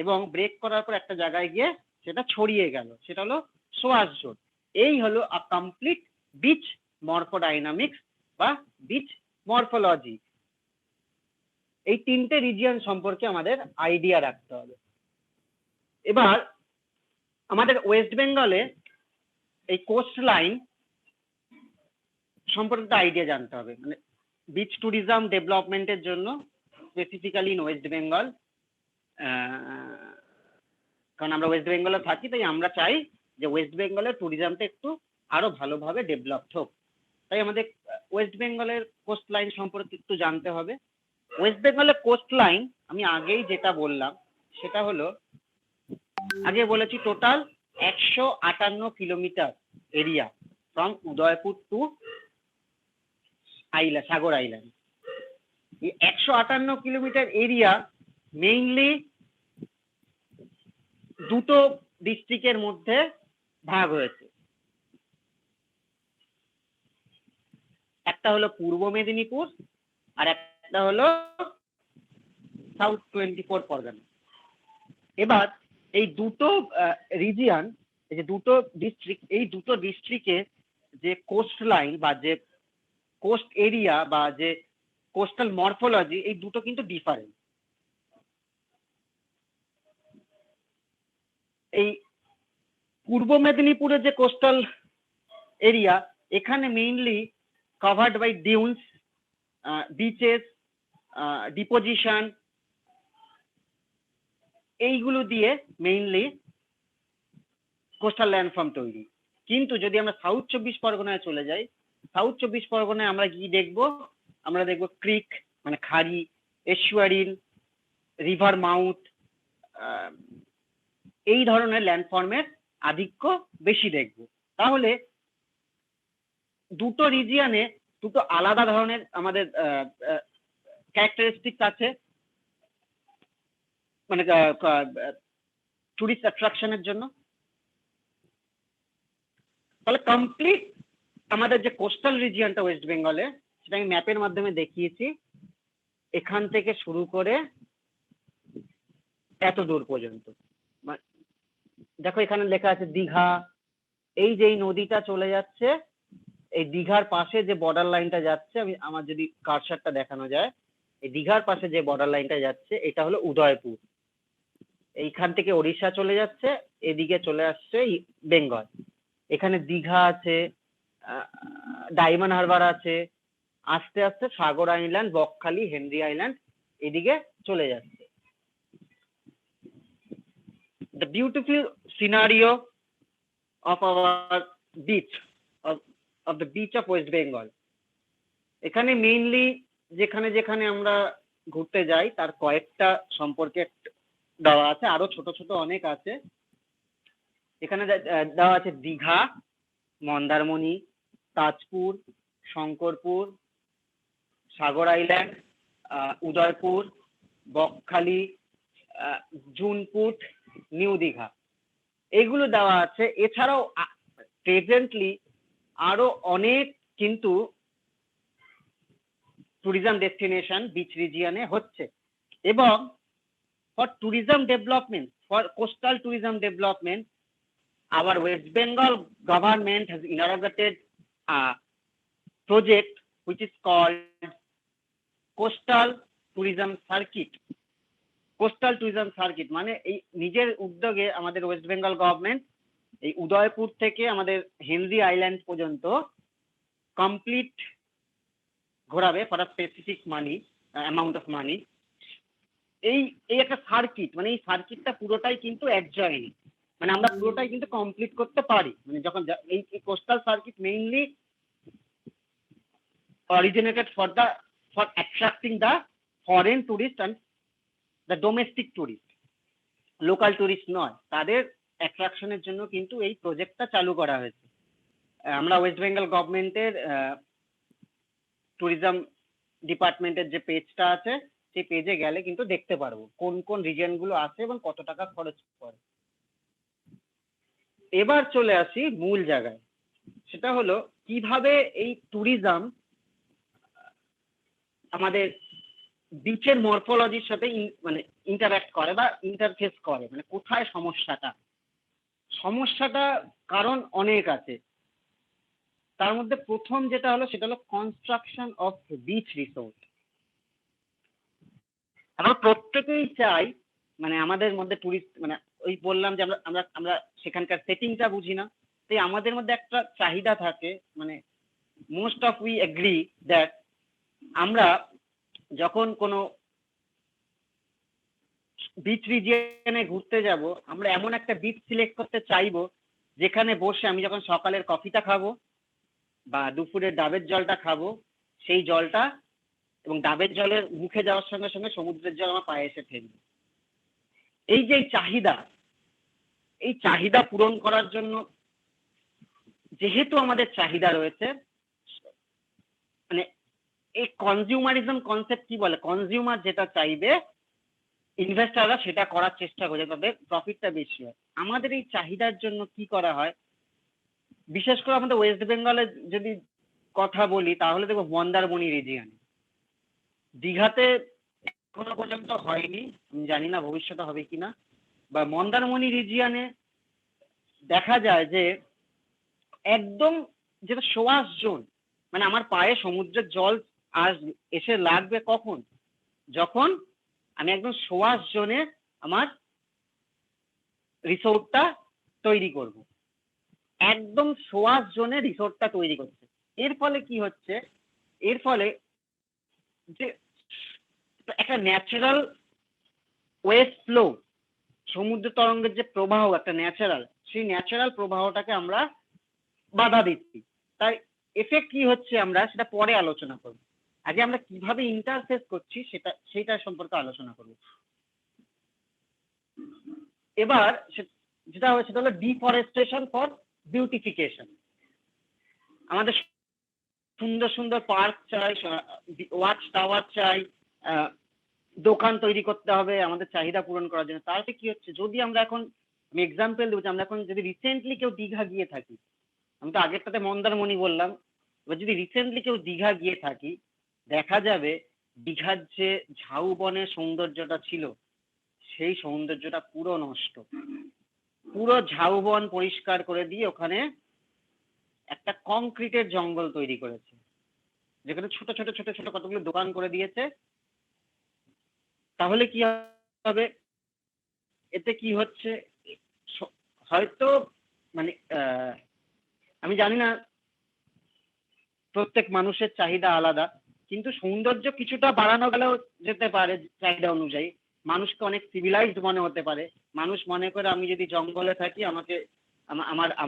[SPEAKER 4] এবং ব্রেক করার পর একটা জায়গায় গিয়ে সেটা ছড়িয়ে গেল, সেটা হলো সোয়াশ জোন। এই হলো আ কমপ্লিট বিচ মরফোডাইনামিক্স বা বিচ মরফোলজি। এই তিনটে রিজিয়ন সম্পর্কে আমাদের আইডিয়া রাখতে হবে। এবার আমাদের ওয়েস্ট বেঙ্গলে এই কোস্ট লাইন সম্পর্কে আইডিয়া জানতে হবে। মানে বিচ ট্যুরিজম ডেভেলপমেন্টের জন্য স্পেসিফিক্যালি ইন ওয়েস্ট বেঙ্গল, কারণ আমরা ওয়েস্ট বেঙ্গলে থাকি, তাই আমরা চাই যে ওয়েস্ট বেঙ্গলের ট্যুরিজমটা একটু আরো ভালোভাবে ডেভেলপড হোক। তাই আমাদের ওয়েস্ট বেঙ্গলের কোস্ট লাইন সম্পর্কে একটু জানতে হবে। ওয়েস্ট বেঙ্গলের কোস্ট লাইন আমি আগেই যেটা বললাম সেটা হলো, আগে বলেছি total 158 kilometre area from Udaipur to Sagar Island. এই 158 কিলোমিটার এরিয়া মেইনলি দুটো ডিস্ট্রিক্টের মধ্যে ভাগ হয়েছে। একটা হলো পূর্ব মেদিনীপুর আর একটা হলো সাউথ 24 পরগনা। এবার এই দুটো রিজিয়ন, এই যে দুটো ডিস্ট্রিক্ট, এই দুটো ডিস্ট্রিক্টে যে কোস্ট লাইন বা যে কোস্ট এরিয়া বা যে কোস্টাল মরফোলজি, এই দুটো কিন্তু ডিফারেন্ট। এই পূর্ব মেদিনীপুরের যে কোস্টাল এরিয়া, এখানে mainly covered by dunes, beaches, deposition, এইগুলো দিয়ে মেইনলি কোস্টাল ল্যান্ডফর্ম তৈরি। কিন্তু যদি আমরা সাউথ 24 পরগনায় চলে যাই, সাউথ 24 পরগনায় আমরা কি দেখবো? আমরা দেখবো ক্রিক মানে খাড়ি, এস্টুয়ারিন, রিভার মাউথ, এই ধরনের ল্যান্ডফর্মের আধিক্য বেশি দেখবো। তাহলে দুটো রিজিয়নে দুটো আলাদা ধরনের আমাদের ক্যারেক্টারিস্টিক্স আছে, মানে টুরিস্ট অ্যাট্রাকশনের জন্য। তাহলে কমপ্লিট আমাদের যে কোস্টাল রিজিয়নটা ওয়েস্ট বেঙ্গলে, সেটা আমি ম্যাপের মাধ্যমে দেখিয়েছি। এখান থেকে শুরু করে এত দূর পর্যন্ত, দেখো এখানে লেখা আছে দীঘা। এই যে এই নদীটা চলে যাচ্ছে, এই দীঘার পাশে যে বর্ডার লাইনটা যাচ্ছে, আমি আমার যদি কারসারটা দেখানো যায়, এই দীঘার পাশে যে বর্ডার লাইনটা যাচ্ছে এটা হলো উদয়পুর। এইখান থেকে ওড়িশা চলে যাচ্ছে, এদিকে চলে আসছে বেঙ্গল। এখানে দীঘা আছে, ডায়মন্ড হারবার আছে, আস্তে আস্তে সাগর আইল্যান্ড, বকখালি, হেনরি আইল্যান্ড এদিকে চলে যাচ্ছে। The beautiful scenario of our beach, of the beach of West Bengal. এখানে মেইনলি যেখানে যেখানে আমরা ঘুরতে যাই তার কয়েকটা সম্পর্কে দেওয়া আছে, আরো ছোট ছোট অনেক আছে। এখানে দেওয়া আছে দীঘা, মন্দারমণি, তাজপুর, শঙ্করপুর, সাগর আইল্যান্ড, উদয়পুর, বকখালি, জুনপুট, নিউ দীঘা, এগুলো দেওয়া আছে। এছাড়াও প্রেজেন্টলি আরো অনেক কিন্তু ট্যুরিজম ডেস্টিনেশন বিচ রিজিয়নে হচ্ছে। এবং for tourism development, for coastal tourism development, our West Bengal government has inaugurated a project which is called Coastal Tourism Circuit. Coastal tourism circuit মানে এই নিজের উদ্যোগে আমাদের ওয়েস্ট বেঙ্গল গভর্নমেন্ট এই উদয়পুর থেকে আমাদের হেনরি আইল্যান্ড পর্যন্ত কমপ্লিট ঘোরাবে for a specific money, amount of money. এই একটা সার্কিট, মানে এই সার্কিটটা পুরোটাই কিন্তু একজয়েন্ট, মানে আমরা পুরোটাই কিন্তু কমপ্লিট করতে পারি। মানে যখন এই coastal circuit mainly originated for attracting the foreign tourist and the domestic tourist, local tourist নয়, তাদের অ্যাট্রাকশনের জন্য কিন্তু এই প্রজেক্টটা চালু করা হয়েছে। আমরা ওয়েস্ট বেঙ্গল গভর্নমেন্টের ট্যুরিজম ডিপার্টমেন্টের যে পেজটা আছে সেই পেজে গেলে কিন্তু দেখতে পারবো কোন কোন রিজন গুলো আছে এবং কত টাকা খরচ করে। এবার চলে আসি মূল জায়গায়, সেটা হলো কিভাবে এই ট্যুরিজম আমাদের বিচের মরফোলজির সাথে মানে ইন্টারঅ্যাক্ট করে বা ইন্টারফেস করে, মানে কোথায় সমস্যাটা কারণ অনেক আছে। তার মধ্যে প্রথম যেটা হলো সেটা হলো কনস্ট্রাকশন অফ বিচ রিসোর্ট। আমরা প্রত্যেকেই চাই, মানে আমাদের মধ্যে টুরিস্ট, মানে ওই বললাম যে আমরা আমরা আমরা সেখানকার সেটিংটা বুঝি না, তাই আমাদের মধ্যে একটা চাহিদা থাকে, মানে most of we agri that আমরা যখন কোনো বিচ রিজিয়নে ঘুরতে যাব, আমরা এমন একটা বিচ সিলেক্ট করতে চাইবো যেখানে বসে আমি যখন সকালের কফিটা খাবো বা দুপুরের ডাবের জলটা খাবো, সেই জলটা এবং ডাবের জলের মুখে যাওয়ার সঙ্গে সঙ্গে সমুদ্রের জল আমার পায়ে এসে ঠেকবে। এই যে এই চাহিদা পূরণ করার জন্য, যেহেতু আমাদের চাহিদা রয়েছে, মানে এই কনজিউমারিজম কনসেপ্ট কি বলে, কনজিউমার যেটা চাইবে ইনভেস্টাররা সেটা করার চেষ্টা করে, তাদের প্রফিটটা বেশি হয়। আমাদের এই চাহিদার জন্য কি করা হয়, বিশেষ করে আমাদের ওয়েস্ট বেঙ্গলে যদি কথা বলি তাহলে দেখবো মন্দারমণি রিজিয়ন, দীঘাতে এখনো পর্যন্ত হয়নি, আমি জানি না ভবিষ্যতে হবে কিনা, বা মন্দারমণি রিজিয়নে দেখা যায় যে একদম যেটা সোয়াশ জোন, মানে আমার পায়ে সমুদ্রের জল এসে লাগবে কখন, যখন আমি একদম সোয়াশ জোনে আমার রিসোর্টটা তৈরি করব, একদম সোয়াশ জোনে রিসোর্টটা তৈরি করছে। এর ফলে কি হচ্ছে, এর ফলে যে একটা ন্যাচারাল ওয়েভ ফ্লো, সমুদ্র তরঙ্গের যে প্রবাহ একটা ন্যাচারাল, সেই ন্যাচারাল প্রবাহটাকে আমরা বাধা দিচ্ছি। তাই এফেক্ট কি হচ্ছে আমরা সেটা পরে আলোচনা করব, আগে আমরা কিভাবে ইন্টারফেস করছি সেটা সম্পর্কে আলোচনা করব। এবার যেটা হবে সেটা হলো ডিফরেস্টেশন ফর বিউটিফিকেশন। আমাদের সুন্দর সুন্দর পার্ক চাই, ওয়াচ টাওয়ার চাই, দোকান তৈরি করতে হবে আমাদের চাহিদা পূরণ করার জন্য। তাহলে কি হচ্ছে, যদি আমরা এখন, আমি এক্সাম্পল দেবো, আমরা এখন যদি রিসেন্টলি কেউ দীঘা গিয়ে থাকি, আমি তো আগেরটাতে মন্দারমণি বললাম, এবার যদি রিসেন্টলি কেউ দীঘা গিয়ে থাকি, দেখা যাবে দীঘার যে ঝাউবনের সৌন্দর্যটা ছিল সেই সৌন্দর্যটা পুরো নষ্ট। পুরো ঝাউবন পরিষ্কার করে দিয়ে ওখানে একটা কংক্রিটের জঙ্গল তৈরি করেছে, যেখানে ছোট ছোট ছোট ছোট কতগুলো দোকান করে দিয়েছে। তাহলে কি হবে, এতে কি হচ্ছে, হয়তো মানে আমি জানি না, প্রত্যেক মানুষের চাহিদা আলাদা, কিন্তু সৌন্দর্য কিছুটা বাড়ানো গেলেও যেতে পারে চাহিদা অনুযায়ী। মানুষকে অনেক সিভিলাইজড মনে হতে পারে, মানুষ মনে করে আমি যদি জঙ্গলে থাকি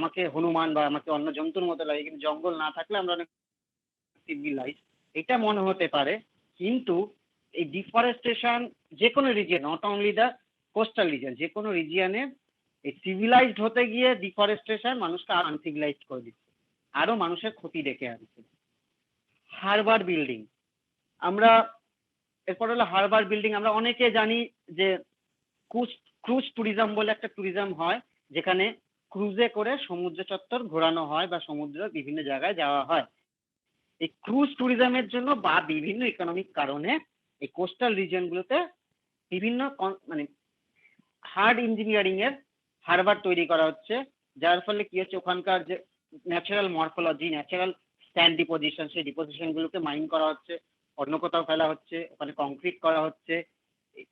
[SPEAKER 4] আমাকে হনুমান বা আমাকে অন্য জন্তুর মতো লাগে, কিন্তু জঙ্গল না থাকলে আমরা অনেক সিভিলাইজ, এটা মনে হতে পারে। কিন্তু এই ডিফরেস্টেশন যে কোনো region, not only the coastal region, যে কোনো রিজিয়নে এই সিভিলাইজড হতে গিয়ে ডিফরেস্টেশন মানুষকে আনসিভিলাইজড করে দিচ্ছে, আরো মানুষের ক্ষতি ডেকে আনছে। হারবার বিল্ডিং, আমরা এরপর হলো হারবার বিল্ডিং। আমরা অনেকে জানি যে ক্রুজ ট্যুরিজম বলে একটা ট্যুরিজম হয়, যেখানে ক্রুজে করে সমুদ্র চত্বর ঘোরানো হয় বা সমুদ্রের বিভিন্ন জায়গায় যাওয়া হয়। এই ক্রুজ ট্যুরিজমের জন্য বা বিভিন্ন ইকোনমিক কারণে এই কোস্টাল রিজিয়ন গুলোতে বিভিন্ন মানে হার্ড ইঞ্জিনিয়ারিং এর হারবার তৈরি করা হচ্ছে, যার ফলে কি হচ্ছে, ওখানকার যে natural morphology, natural sand deposition, সেই ডিপোজিশন গুলোকে মাইন করা হচ্ছে, অন্য কোথাও ফেলা হচ্ছে, ওখানে কংক্রিট করা হচ্ছে।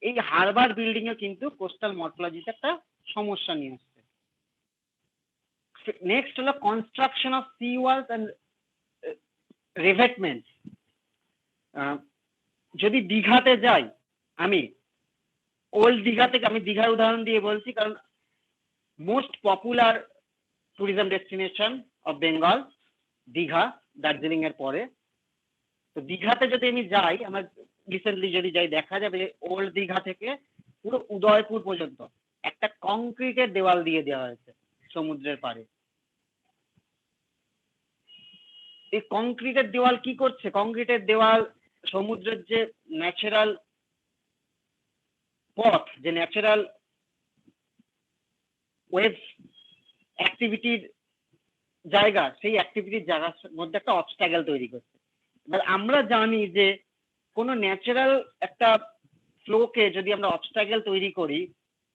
[SPEAKER 4] এই হারবার বিল্ডিং এ কিন্তু কোস্টাল মরফোলজিতে একটা সমস্যা নিয়ে আসছে। নেক্সট হলো construction of sea walls and revetment. যদি দীঘাতে যাই, আমি ওল্ড দীঘা থেকে, আমি দীঘার উদাহরণ দিয়ে বলছি কারণ most popular tourism destination of Bengal Digha, Darjeeling এর পরে। তো দীঘাতে যদি আমি যাই, আমার রিসেন্টলি যদি যাই, দেখা যাবে ওল্ড দীঘা থেকে পুরো উদয়পুর পর্যন্ত একটা কংক্রিটের দেওয়াল দিয়ে দেওয়া হয়েছে সমুদ্রের পাড়ে। এই কংক্রিটের দেওয়াল কি করছে? কংক্রিটের দেওয়াল সমুদ্রের যে ন্যাচারাল পথ, যে ন্যাচারাল ওয়েভ অ্যাক্টিভিটির জায়গা, সেই অ্যাক্টিভিটির জায়গার মধ্যে একটা অবস্ট্যাগল তৈরি করছে। এবার আমরা জানি যে কোনো ন্যাচারাল একটা ফ্লোকে যদি আমরা অবস্ট্যাগল তৈরি করি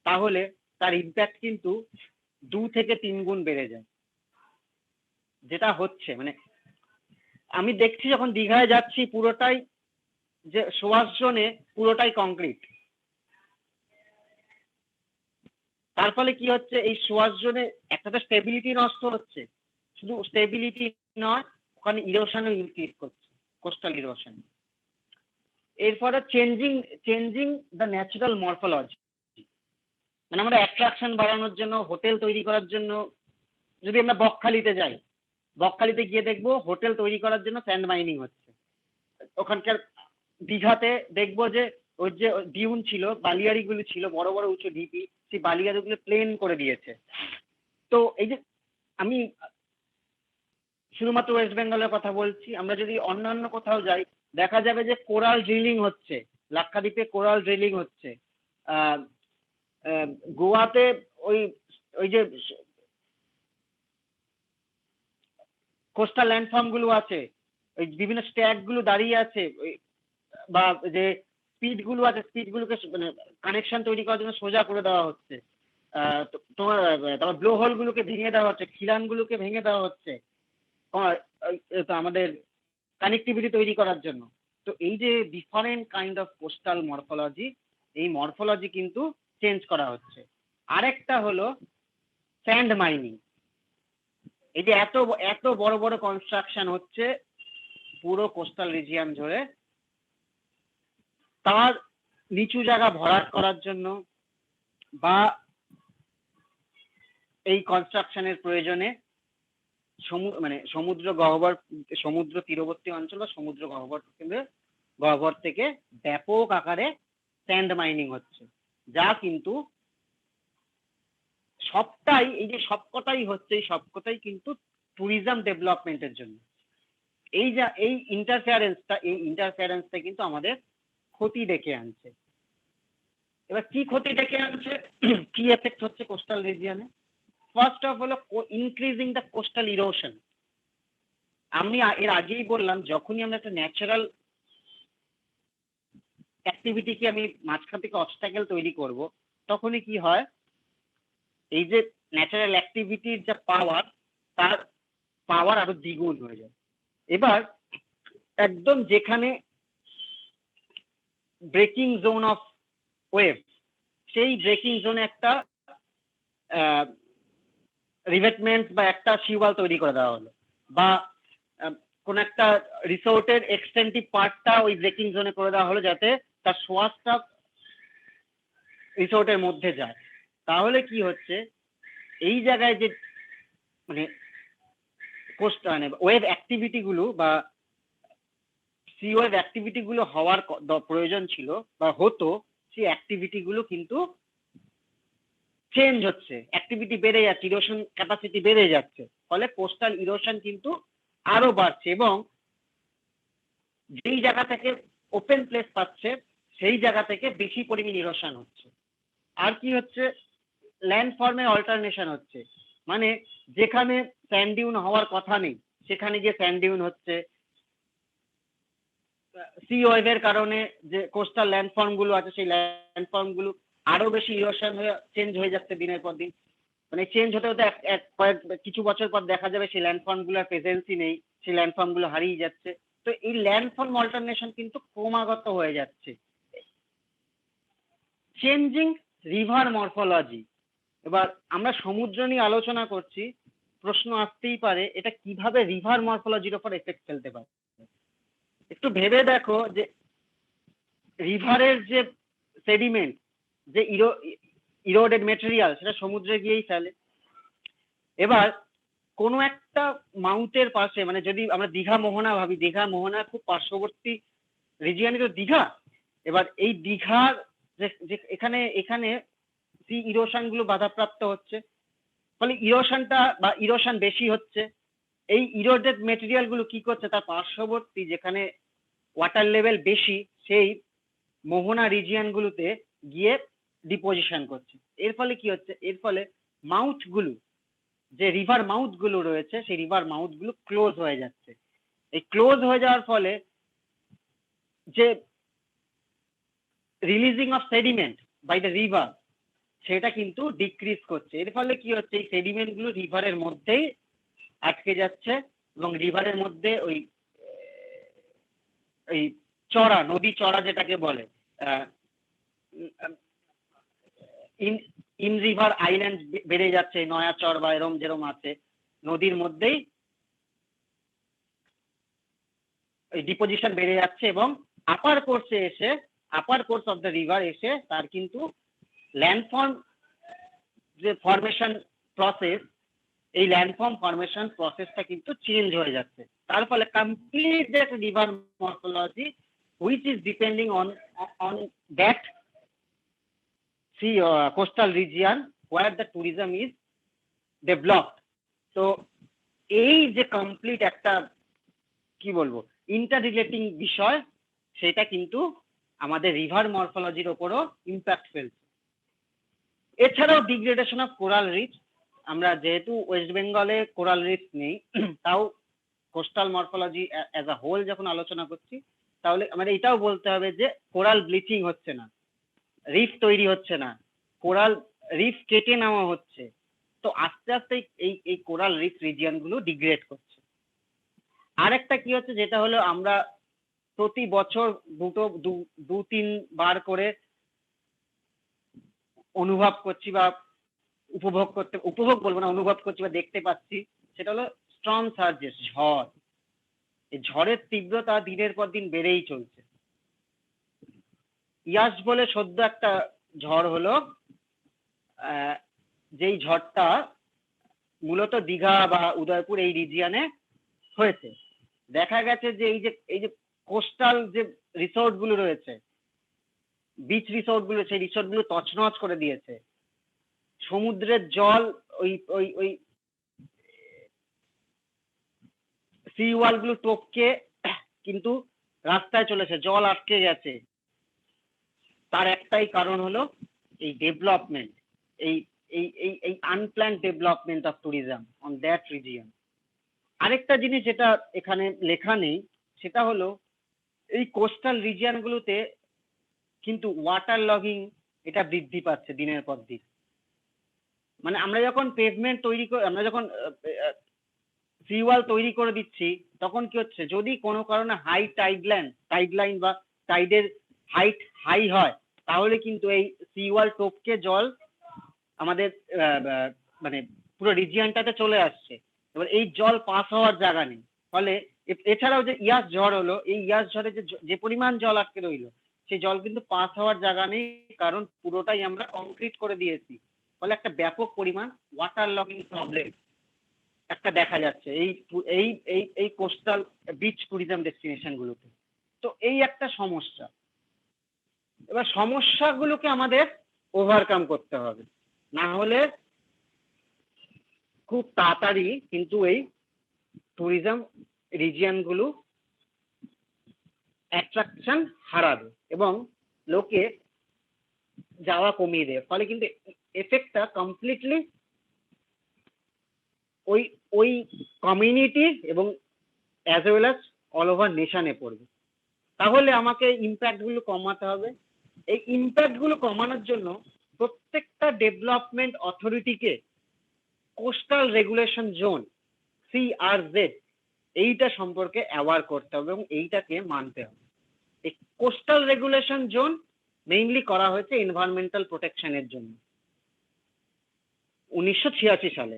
[SPEAKER 4] তাহলে তার ইম্প্যাক্ট কিন্তু 2 থেকে 3 গুণ বেড়ে যায়। যেটা হচ্ছে মানে আমি দেখছি যখন দীঘায় যাচ্ছি পুরোটাই যে শোয়ার জোনে পুরোটাই কংক্রিট। তার ফলে কি হচ্ছে, এই শোয়ার জোনে একটা তো স্টেবিলিটি নষ্ট হচ্ছে, শুধু স্টেবিলিটি নয় ওখানে ইরোশনও ইনক্রিজ করছে, কোস্টাল ইরোশন। এরপরে চেঞ্জিং দ্য ন্যাচারাল মরফোলজি, মানে আমরা অ্যাট্রাকশন বাড়ানোর জন্য, হোটেল তৈরি করার জন্য, যদি আমরা বকখালিতে যাই, বকখালিতে গিয়ে দেখবো হোটেল তৈরি করার জন্য স্যান্ড মাইনিং হচ্ছে। ওখানকার দীঘাতে দেখবো যে ওই যে ডিউন ছিল, বালিয়াড়িগুলো ছিল, বড় বড় উঁচু ঢিপি, সেই বালিয়াড়িগুলো প্লেন করে দিয়েছে। তো এই যে আমি শুধুমাত্র ওয়েস্ট বেঙ্গলের কথা বলছি, আমরা যদি অন্যান্য কোথাও যাই দেখা যাবে যে কোরাল ড্রিলিং হচ্ছে, লাক্ষাদ্বীপে কোরাল ড্রিলিং হচ্ছে। গোয়াতে ওই ওই যে কোস্টাল ল্যান্ডফর্ম গুলো আছে, ওই বিভিন্ন স্ট্যাগ গুলো দাঁড়িয়ে আছে, বা যে স্পিড গুলো আছে, স্পিড গুলোকে মানে কানেকশন তৈরি করার জন্য সোজা করে দেওয়া হচ্ছে। তোমার তারপর ব্লো হোল গুলোকে ভেঙে দেওয়া হচ্ছে, খিলান গুলোকে ভেঙে দেওয়া হচ্ছে আমাদের কানেক্টিভিটি তৈরি করার জন্য। তো এই যে different kind of coastal morphology, এই মরফোলজি কিন্তু চেঞ্জ করা হচ্ছে। আরেকটা হলো স্যান্ড মাইনিং। এই যে এত বড় বড় কনস্ট্রাকশন হচ্ছে পুরো কোস্টাল রিজিয়ন জুড়ে, তার নিচু জায়গা ভরাট করার জন্য বা এই কনস্ট্রাকশনের প্রয়োজনে মানে সমুদ্র গহ্বর, সমুদ্র তীরবর্তী অঞ্চল বা সমুদ্র গহ্বর থেকে ব্যাপক আকারে স্যান্ড মাইনিং হচ্ছে, যা কিন্তু সবটাই, এই যে সবকটাই হচ্ছে, এই সবকটাই কিন্তু ট্যুরিজম ডেভেলপমেন্টের জন্য। এই ইন্টারফারেন্সটা কিন্তু আমাদের ক্ষতি ডেকে আনছে। এবার কি ক্ষতি ডেকে আনছে, কি এফেক্ট হচ্ছে কোস্টাল রিজিয়নে? ফার্স্ট অফ হলো ইনক্রিজিং দ্য কোস্টাল ইরোশন। আমি এর আগেই বললাম, যখনই আমরা একটা ন্যাচারাল অ্যাক্টিভিটিকে আমি মাঝখান থেকে অবস্ট্যাগল তৈরি করব, তখনই কি হয়, এই যে ন্যাচারাল অ্যাক্টিভিটির যা পাওয়ার, তার পাওয়ার আরো দ্বিগুণ হয়ে যায়। এবার একদম যেখানে ব্রেকিং জোন অফ ওয়েভ, সেই ব্রেকিং জোনে একটা রিভেটমেন্ট বা একটা শিওয়াল তৈরি করে দেওয়া হলো, বা কোন একটা রিসোর্টের এক্সটেন্টিভ পার্টটা ওই ব্রেকিং জোনে করে দেওয়া হলো, যাতে তার সোয়াসটা রিসোর্টের মধ্যে যায়। তাহলে কি হচ্ছে, এই জায়গায় যে মানে ওয়েভ অ্যাক্টিভিটি গুলো বা সি ওয়েভ অ্যাক্টিভিটি গুলো হওয়ার প্রয়োজন ছিল বা হতো, সেই অ্যাক্টিভিটি গুলো কিন্তু চেঞ্জ হচ্ছে, অ্যাক্টিভিটি বেড়ে যাচ্ছে, ইরোশন ক্যাপাসিটি বেড়ে যাচ্ছে, ফলে কোস্টাল ইরোশন কিন্তু আরো বাড়ছে, এবং যেই জায়গা থেকে ওপেন প্লেস পাচ্ছে সেই জায়গা থেকে বেশি পরিমাণ ইরোশন হচ্ছে। আর কি হচ্ছে, ল্যান্ডফর্মে অল্টারনেশন হচ্ছে, মানে যেখানে স্যান্ড ডিউন হওয়ার কথা নেই সেখানে গিয়ে স্যান্ড ডিউন হচ্ছে। সি ওয়েভের কারণে যে কোস্টাল ল্যান্ডফর্ম গুলো আছে, সেই ল্যান্ডফর্ম গুলো আরো বেশি ইরোশন হয়ে চেঞ্জ হয়ে যাচ্ছে দিনের পর দিন। মানে চেঞ্জ হতে হতে কিছু বছর পর দেখা যাবে সেই ল্যান্ডফর্ম গুলোর প্রেজেন্সই নেই, সেই ল্যান্ডফর্ম গুলো হারিয়ে যাচ্ছে। তো এই ল্যান্ডফর্ম অল্টারনেশন কিন্তু ক্রমাগত হয়ে যাচ্ছে। Changing river morphology. এবার আমরা সমুদ্র নিয়ে আলোচনা করছি, প্রশ্ন আসতেই পারে এটা কিভাবে রিভার মরফোলজির উপর এফেক্ট ফেলতে পারে। একটু ভেবে দেখো যে রিভারের যে সেডিমেন্ট, যে ইরোডেড মেটেরিয়াল, সেটা সমুদ্রে গিয়েই ফেলে। এবার কোনো একটা মাউন্টের পাশে, মানে যদি আমরা দীঘা মোহনা ভাবি, দীঘা মোহনা খুব পার্শ্ববর্তী রিজিয়নে তো দীঘা। এবার এই দীঘার যে এখানে সি ইরোশন গুলো বাধাপ্রাপ্ত হচ্ছে, ফলে ইরোশনটা বা ইরোশন বেশি হচ্ছে। এই ইরোডেড মেটেরিয়াল গুলো কি করছে, তার পার্শ্ববর্তী যেখানে ওয়াটার লেভেল বেশি সেই মোহনা রিজিয়ন গুলোতে গিয়ে ডিপোজিশন করছে। এর ফলে কি হচ্ছে, এর ফলে মাউথ গুলো, যে রিভার মাউথ গুলো রয়েছে সেই রিভার মাউথ গুলো ক্লোজ হয়ে যাচ্ছে। এই ক্লোজ হয়ে যাওয়ার ফলে যে releasing of sediment by the river সেটা কিন্তু ডিক্রিজ করছে। এর ফলে কি হচ্ছে, এই সেডিমেন্ট গুলো রিভারের মধ্যেই আটকে যাচ্ছে এবং রিভারের মধ্যে ওই চড়া, নদী চড়া যেটাকে বলে, ইন রিভার আইল্যান্ড বেড়ে যাচ্ছে, নয়া চর বা এরম যেরম আছে নদীর মধ্যেই ডিপোজিশন বেড়ে যাচ্ছে এবং আপার কোর্সে এসে, আপার কোর্স অফ দ্য রিভার এসে তার কিন্তু ল্যান্ডফর্ম যে ফরমেশন প্রসেস, এই ল্যান্ডফর্ম ফরমেশন প্রসেসটা কিন্তু চেঞ্জ হয়ে যাচ্ছে। তার ফলে কমপ্লিট যে river morphology which is depending on that sea coastal region where the tourism is developed. তো এই যে কমপ্লিট একটা কি বলবো ইন্টার রিলেটিং বিষয়, সেটা কিন্তু আমাদের রিভার মর্ফোলজির ওপরও ইম্প্যাক্ট ফেলছে। এছাড়াও ডিগ্রেডেশন অফ কোরাল রিফ, আমরা যেহেতু ওয়েস্ট বেঙ্গলে কোরাল রিফ নেই, তাও coastal morphology as a whole যখন আলোচনা করছি, তাহলে আমাদের এটাও বলতে হবে যে কোরাল ব্লিচিং হচ্ছে না, রিফ তৈরি হচ্ছে না, কোরাল রিফ কেটে নেওয়া হচ্ছে। তো আস্তে আস্তে এই কোরাল রিফ রিজিয়ন গুলো ডিগ্রেড করছে। আরেকটা কি হচ্ছে, যেটা হলো আমরা প্রতি বছর দু তিন বার করে অনুভব করছি বা উপভোগ বলবো না, অনুভব করছি বা দেখতে পাচ্ছি, সেটা হলো স্ট্রং সার্জেস, ঝড়। এই ঝড়ের তীব্রতা দিনের পর দিন বেড়েই চলছে। ইয়াস বলে সদ্য একটা ঝড় হলো, যেই ঝড়টা মূলত দীঘা বা উদয়পুর এই রিজিয়নে হয়েছে। দেখা গেছে যে এই যে কোস্টাল যে রিসোর্ট গুলো রয়েছে, বিচ রিসোর্ট গুলো, সেই রিসোর্ট গুলো তছনছ করে দিয়েছে। সমুদ্রের জল ওই সি ওয়াল গুলো টপকে কিন্তু রাস্তায় চলেছে, জল আটকে গেছে। তার একটাই কারণ হলো এই ডেভেলপমেন্ট, এই unplanned development of tourism on that region. আরেকটা জিনিস যেটা এখানে লেখা নেই, সেটা হলো এই কোস্টাল রিজিয়ন গুলোতে কিন্তু ওয়াটার লগিং এটা বৃদ্ধি পাচ্ছে দিনের পর দিন। মানে আমরা যখন পেভমেন্ট তৈরি করে, আমরা যখন সি ওয়াল তৈরি করে দিচ্ছি, তখন কি হচ্ছে, যদি কোনো কারণে হাই টাইড লাইন বা টাইডের হাইট হাই হয়, তাহলে কিন্তু এই সি ওয়াল টপকে জল আমাদের মানে পুরো রিজিয়নটাতে চলে আসছে। এবার এই জল পাস হওয়ার জায়গা নেই। ফলে এছাড়াও যে ইয়াস ঝড় হলো, এই ইয়াস ঝড়ে যে পরিমাণ জল আটকে রইলো, সেই জল কিন্তু পাস হওয়ার জায়গা নেই, কারণ পুরোটাই আমরা কংক্রিট করে দিয়েছি। ফলে একটা ব্যাপক পরিমাণ ওয়াটার লগিং প্রবলেম একটা দেখা যাচ্ছে এই কোস্টাল বিচ ট্যুরিজম ডেস্টিনেশন গুলোতে। তো এই একটা সমস্যা। এবার সমস্যাগুলোকে আমাদের ওভারকাম করতে হবে, না হলে খুব তাড়াতাড়ি কিন্তু এই ট্যুরিজম রিজিয়ন গুলো অ্যাট্রাকশন হারাবে এবং লোকে যাওয়া কমিয়ে দেবে। ফলে কিন্তু এফেক্টটা কমপ্লিটলি ওই কমিউনিটি এবং as well as all over নেশনে পড়বে। তাহলে আমাকে ইম্প্যাক্ট গুলো কমাতে হবে। এই ইম্প্যাক্ট গুলো কমানোর জন্য প্রত্যেকটা ডেভেলপমেন্ট অথরিটিকে কোস্টাল রেগুলেশন জোন CRZ এইটা সম্পর্কে অ্যাওয়ার করতে হবে এবং এইটাকে মানতে হবে। এই কোস্টাল রেগুলেশন জোন মেইনলি করা হয়েছে এনভায়রনমেন্টাল প্রোটেকশনের জন্য 1986 সালে।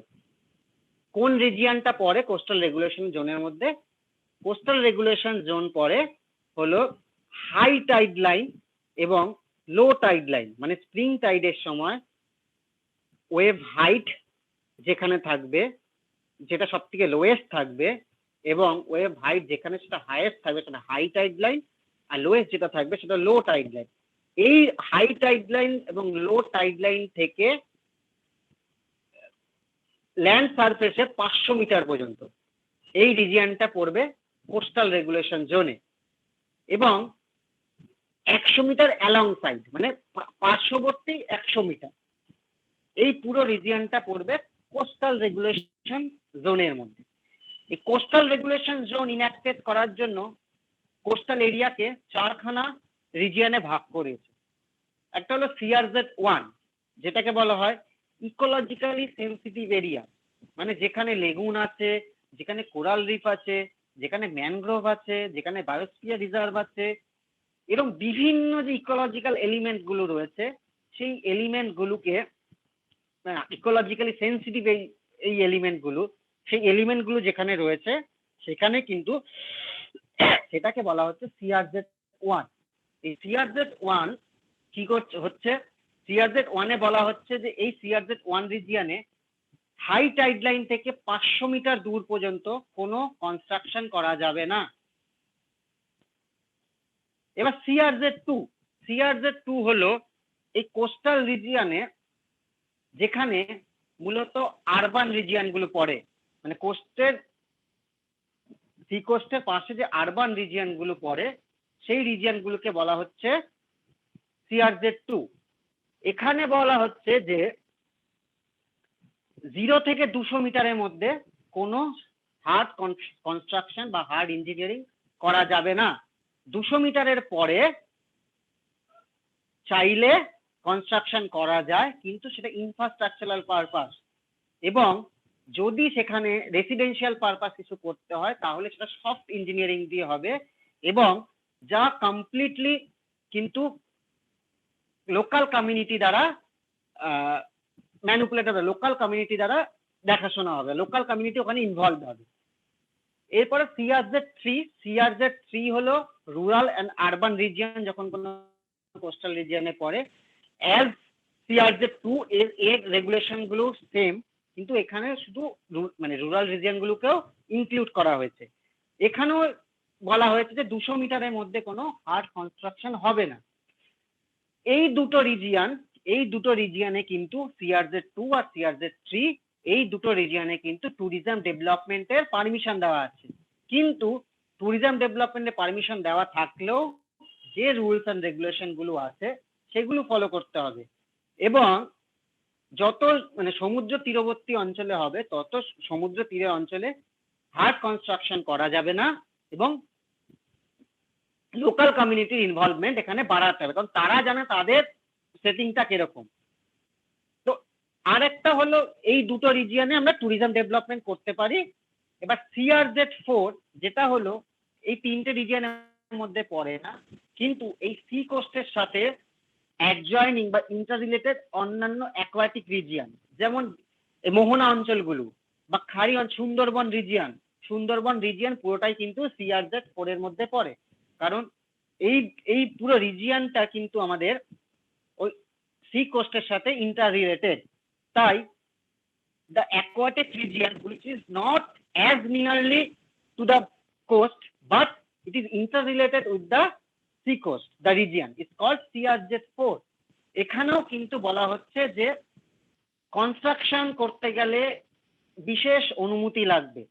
[SPEAKER 4] কোন রিজিয়নটা পড়ে কোস্টাল রেগুলেশন জোনের মধ্যে? কোস্টাল রেগুলেশন জোন পড়ে হলো হাই টাইড লাইন এবং লো টাইড লাইন, মানে স্প্রিং টাইডের সময় ওয়েভ হাইট যেখানে থাকবে, যেটা সব থেকে লোয়েস্ট থাকবে, এবং ওয়েভ হাইট যেখানে সেটা হাইয়েস্ট থাকবে সেটা হাই টাইড লাইন, আর লোয়েস্ট যেটা থাকবে সেটা লো টাইড লাইন। এই হাই টাইড লাইন এবং লো টাইড লাইন থেকে ল্যান্ড সারফেসে 500 মিটার পর্যন্ত এই রিজিয়নটা পড়বে কোস্টাল রেগুলেশন জোনে, এবং 100 মিটার অ্যালং সাইড মানে পার্শ্ববর্তী 100 মিটার এই পুরো রিজিয়নটা পড়বে কোস্টাল রেগুলেশন জোনের মধ্যে। এই কোস্টাল রেগুলেশন জোন ইনঅ্যাক্টেড করার জন্য কোস্টাল এরিয়াকে 4খানা রিজিয়নে ভাগ করেছে। একটা হলো CRZ1, যেটাকে বলা হয় ইকোলজিক্যালি সেন্সিটিভ এরিয়া, মানে যেখানে লেগুন আছে, যেখানে কোরাল রিফ আছে, যেখানে ম্যানগ্রোভ আছে, যেখানে বায়োস্ফিয়ার রিজার্ভ আছে, এরকম বিভিন্ন যে ইকোলজিক্যাল এলিমেন্ট গুলো রয়েছে সেই এলিমেন্ট গুলোকে ইকোলজিক্যালি সেন্সিটিভ এই এলিমেন্ট গুলো, সেই এলিমেন্ট গুলো যেখানে রয়েছে সেখানে কিন্তু সেটাকে বলা হচ্ছে CRZ1। এই CRZ1 কি হচ্ছে, CRZ1 এ বলা হচ্ছে যে এই CRZ1 রিজিয়নে হাই টাইড লাইন থেকে 500 মিটার দূর পর্যন্ত কোনো কনস্ট্রাকশন করা যাবে না। এবার CRZ2 হলো এই কোস্টাল রিজিয়নে যেখানে মূলত আরবান রিজিয়ন গুলো পড়ে, মানে সি কোস্টের পাশে যে আরবান রিজিয়ন গুলো পড়ে সেই রিজিয়ন গুলোকে বলা হচ্ছে CRZ2। এখানে বলা হচ্ছে যে 0 থেকে 200 মিটারের মধ্যে কোনো হার্ড কনস্ট্রাকশন বা হার্ড ইঞ্জিনিয়ারিং করা যাবে না। 200 মিটারের পরে চাইলে কনস্ট্রাকশন করা যায়, কিন্তু সেটা ইনফ্রাস্ট্রাকচারাল পারপাস, এবং যদি সেখানে রেসিডেন্সিয়াল পারপাস কিছু করতে হয় তাহলে সেটা সফট ইঞ্জিনিয়ারিং দিয়ে হবে, এবং যা কমপ্লিটলি কিন্তু লোকাল কমিউনিটি দ্বারা ম্যানুপুলেট হবে, লোকাল কমিউনিটি দ্বারা দেখাশোনা হবে, লোকাল কমিউনিটি ওখানে ইনভলভ হবে। এরপরে CRZ3 হলো রুরাল অ্যান্ড আরবান রিজিয়ন যখন কোনো কোস্টাল রিজিয়নে পড়ে। অ্যাজ CRZ2 এর রেগুলেশন গুলো সেম, কিন্তু এখানে শুধু মানে রুরাল রিজিয়ন গুলোকেও ইনক্লুড করা হয়েছে। এখানেও বলা হয়েছে যে 200 মিটারের মধ্যে কোনো হার্ড কনস্ট্রাকশন হবে না। এই দুটো রিজিয়নে কিন্তু CRZ2 আর CRZ3 এই দুটো রিজিয়নে কিন্তু ট্যুরিজম ডেভেলপমেন্টের পারমিশন দেওয়া আছে, কিন্তু ট্যুরিজম ডেভেলপমেন্টের পারমিশন দেওয়া থাকলেও যে রুলস অ্যান্ড রেগুলেশন গুলো আছে সেগুলো ফলো করতে হবে, এবং যত মানে সমুদ্র তীরবর্তী অঞ্চলে হবে তত সমুদ্র তীরে অঞ্চলে হার্ড কনস্ট্রাকশন করা যাবে না, এবং লোকাল কমিউনিটির ইনভলভমেন্ট এখানে বাড়াতে হবে, কারণ তারা জানে তাদের সেটিংটা কিরকম। তো আর একটা হলো এই দুটো রিজিয়নে আমরা ট্যুরিজম ডেভেলপমেন্ট করতে পারি। এবার CRZ4 যেটা হলো এই তিনটে রিজিয়নের মধ্যে পড়ে না, কিন্তু এই সি কোস্টের সাথে অ্যাডজয়নিং বা ইন্টার রিলেটেড অন্যান্য অ্যাকোয়াটিক রিজিয়ন, যেমন মোহনা অঞ্চলগুলো বা খাড়ি সুন্দরবন রিজিয়ন পুরোটাই কিন্তু CRZ4 এর মধ্যে পড়ে, কারণ এই পুরো রিজিয়নটা কিন্তু আমাদের ওই সি কোস্টের সাথে ইন্টার রিলেটেড। তাই the aquatic region which is not as nearly to the coast but it is interrelated with the sea coast, the region is called CRZ4। এখানেও কিন্তু বলা হচ্ছে যে কনস্ট্রাকশন করতে গেলে বিশেষ অনুমতি লাগবে,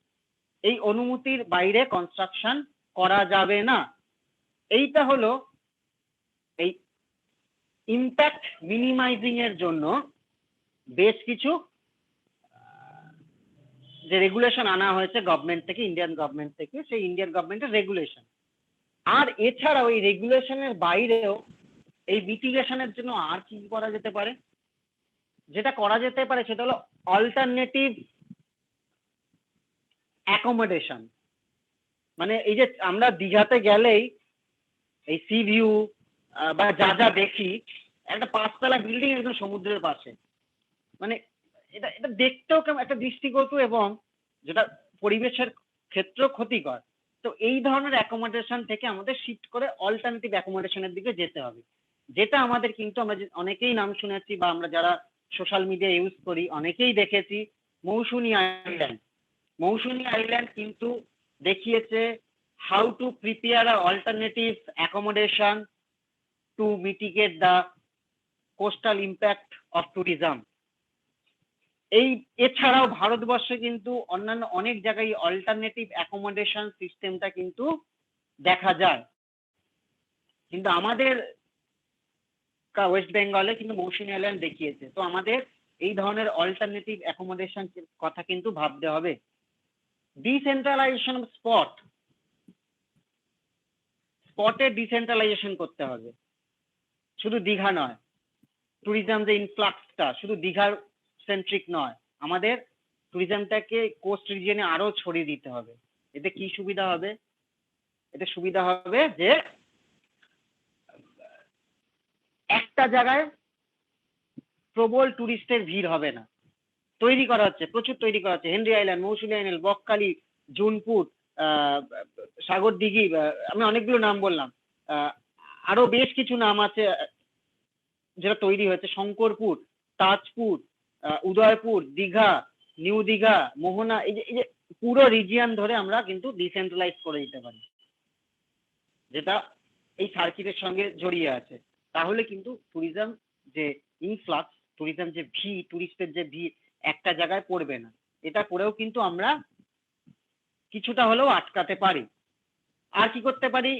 [SPEAKER 4] এই অনুমতির বাইরে কনস্ট্রাকশন করা যাবে না। এইটা হলো এই ইম্প্যাক্ট মিনিমাইজিং এর জন্য বেশ কিছু যে রেগুলেশন আনা হয়েছে গভর্নমেন্ট থেকে, ইন্ডিয়ান গভর্নমেন্ট থেকে, সেই ইন্ডিয়ান গভর্নমেন্টের রেগুলেশন। আর এছাড়াও এই রেগুলেশনের বাইরেও এই মিটিগেশনের জন্য আর কি করা যেতে পারে, যেটা করা যেতে পারে সেটা হলো অল্টারনেটিভ অ্যাকোমোডেশন। মানে এই যে আমরা দীঘাতে গেলেই এই সি ভিউ বা যা দেখি একটা 5তলা বিল্ডিং একদম সমুদ্রের পাশে, মানে এটা দেখতেও কেমন একটা দৃষ্টিকটু এবং যেটা পরিবেশের ক্ষেত্রে ক্ষতিকর। তো এই ধরনের অ্যাকোমোডেশন থেকে আমাদের শিফট করে অল্টারনেটিভ অ্যাকোমোডেশনের দিকে যেতে হবে, যেটা আমাদের কিন্তু আমরা অনেকেই নাম শুনেছি বা আমরা যারা সোশ্যাল মিডিয়া ইউজ করি অনেকেই দেখেছি মৌসুনী আইল্যান্ড কিন্তু দেখিয়েছে how to prepare a alternative accommodation to mitigate the coastal impact of tourism. এই এছাড়াও ভারতবর্ষে কিন্তু অন্যান্য অনেক জায়গায় অল্টারনেটিভ অ্যাকোমোডেশন সিস্টেমটা কিন্তু দেখা যায়, কিন্তু আমাদের ওয়েস্ট বেঙ্গলে কিন্তু মৌসুমী আইল্যান্ড দেখিয়েছে। তো আমাদের এই ধরনের অল্টারনেটিভ অ্যাকোমোডেশন কথা কিন্তু ভাবতে হবে। ডিসেন্ট্রালাইজেশন স্পটে ডিসেন্ট্রালাইজেশন করতে হবে, শুধু দীঘা নয়। ট্যুরিজম যে ইনফ্লাক্সটা শুধু দীঘার সেন্ট্রিক নয়, আমাদের ট্যুরিজমটাকে কোস্ট রিজিয়নে আরো ছড়িয়ে দিতে হবে। এতে কি সুবিধা হবে? এতে সুবিধা হবে যে একটা জায়গায় প্রবল টুরিস্টের ভিড় হবে না। তৈরি করা হচ্ছে, প্রচুর তৈরি করা হচ্ছে। হেনরি আইল্যান্ড, মৌসুমী আইল্যান্ড, বকখালি, জুনপুর, সাগর দিঘি, আমি অনেকগুলো নাম বললাম, আরো বেশ কিছু নাম আছে যেটা তৈরি হয়েছে। শঙ্করপুর, তাজপুর, উদয়পুর, দীঘা, নিউ দীঘা, মোহনা, এই যে পুরো রিজিয়ন ধরে আমরা কিন্তু ডিসেন্ট্রালাইজ করে দিতে পারি, যেটা এই সার্কিটের সঙ্গে জড়িয়ে আছে। তাহলে কিন্তু ট্যুরিজম যে ইনফ্লাক্স, ট্যুরিজম যে ভিড়, টুরিস্টের যে ভিড় একটা জায়গায় পড়বে না। এটা করেও কিন্তু আমরা কিছুটা হলেও আটকাতে পারি। আর কি করতে পারি?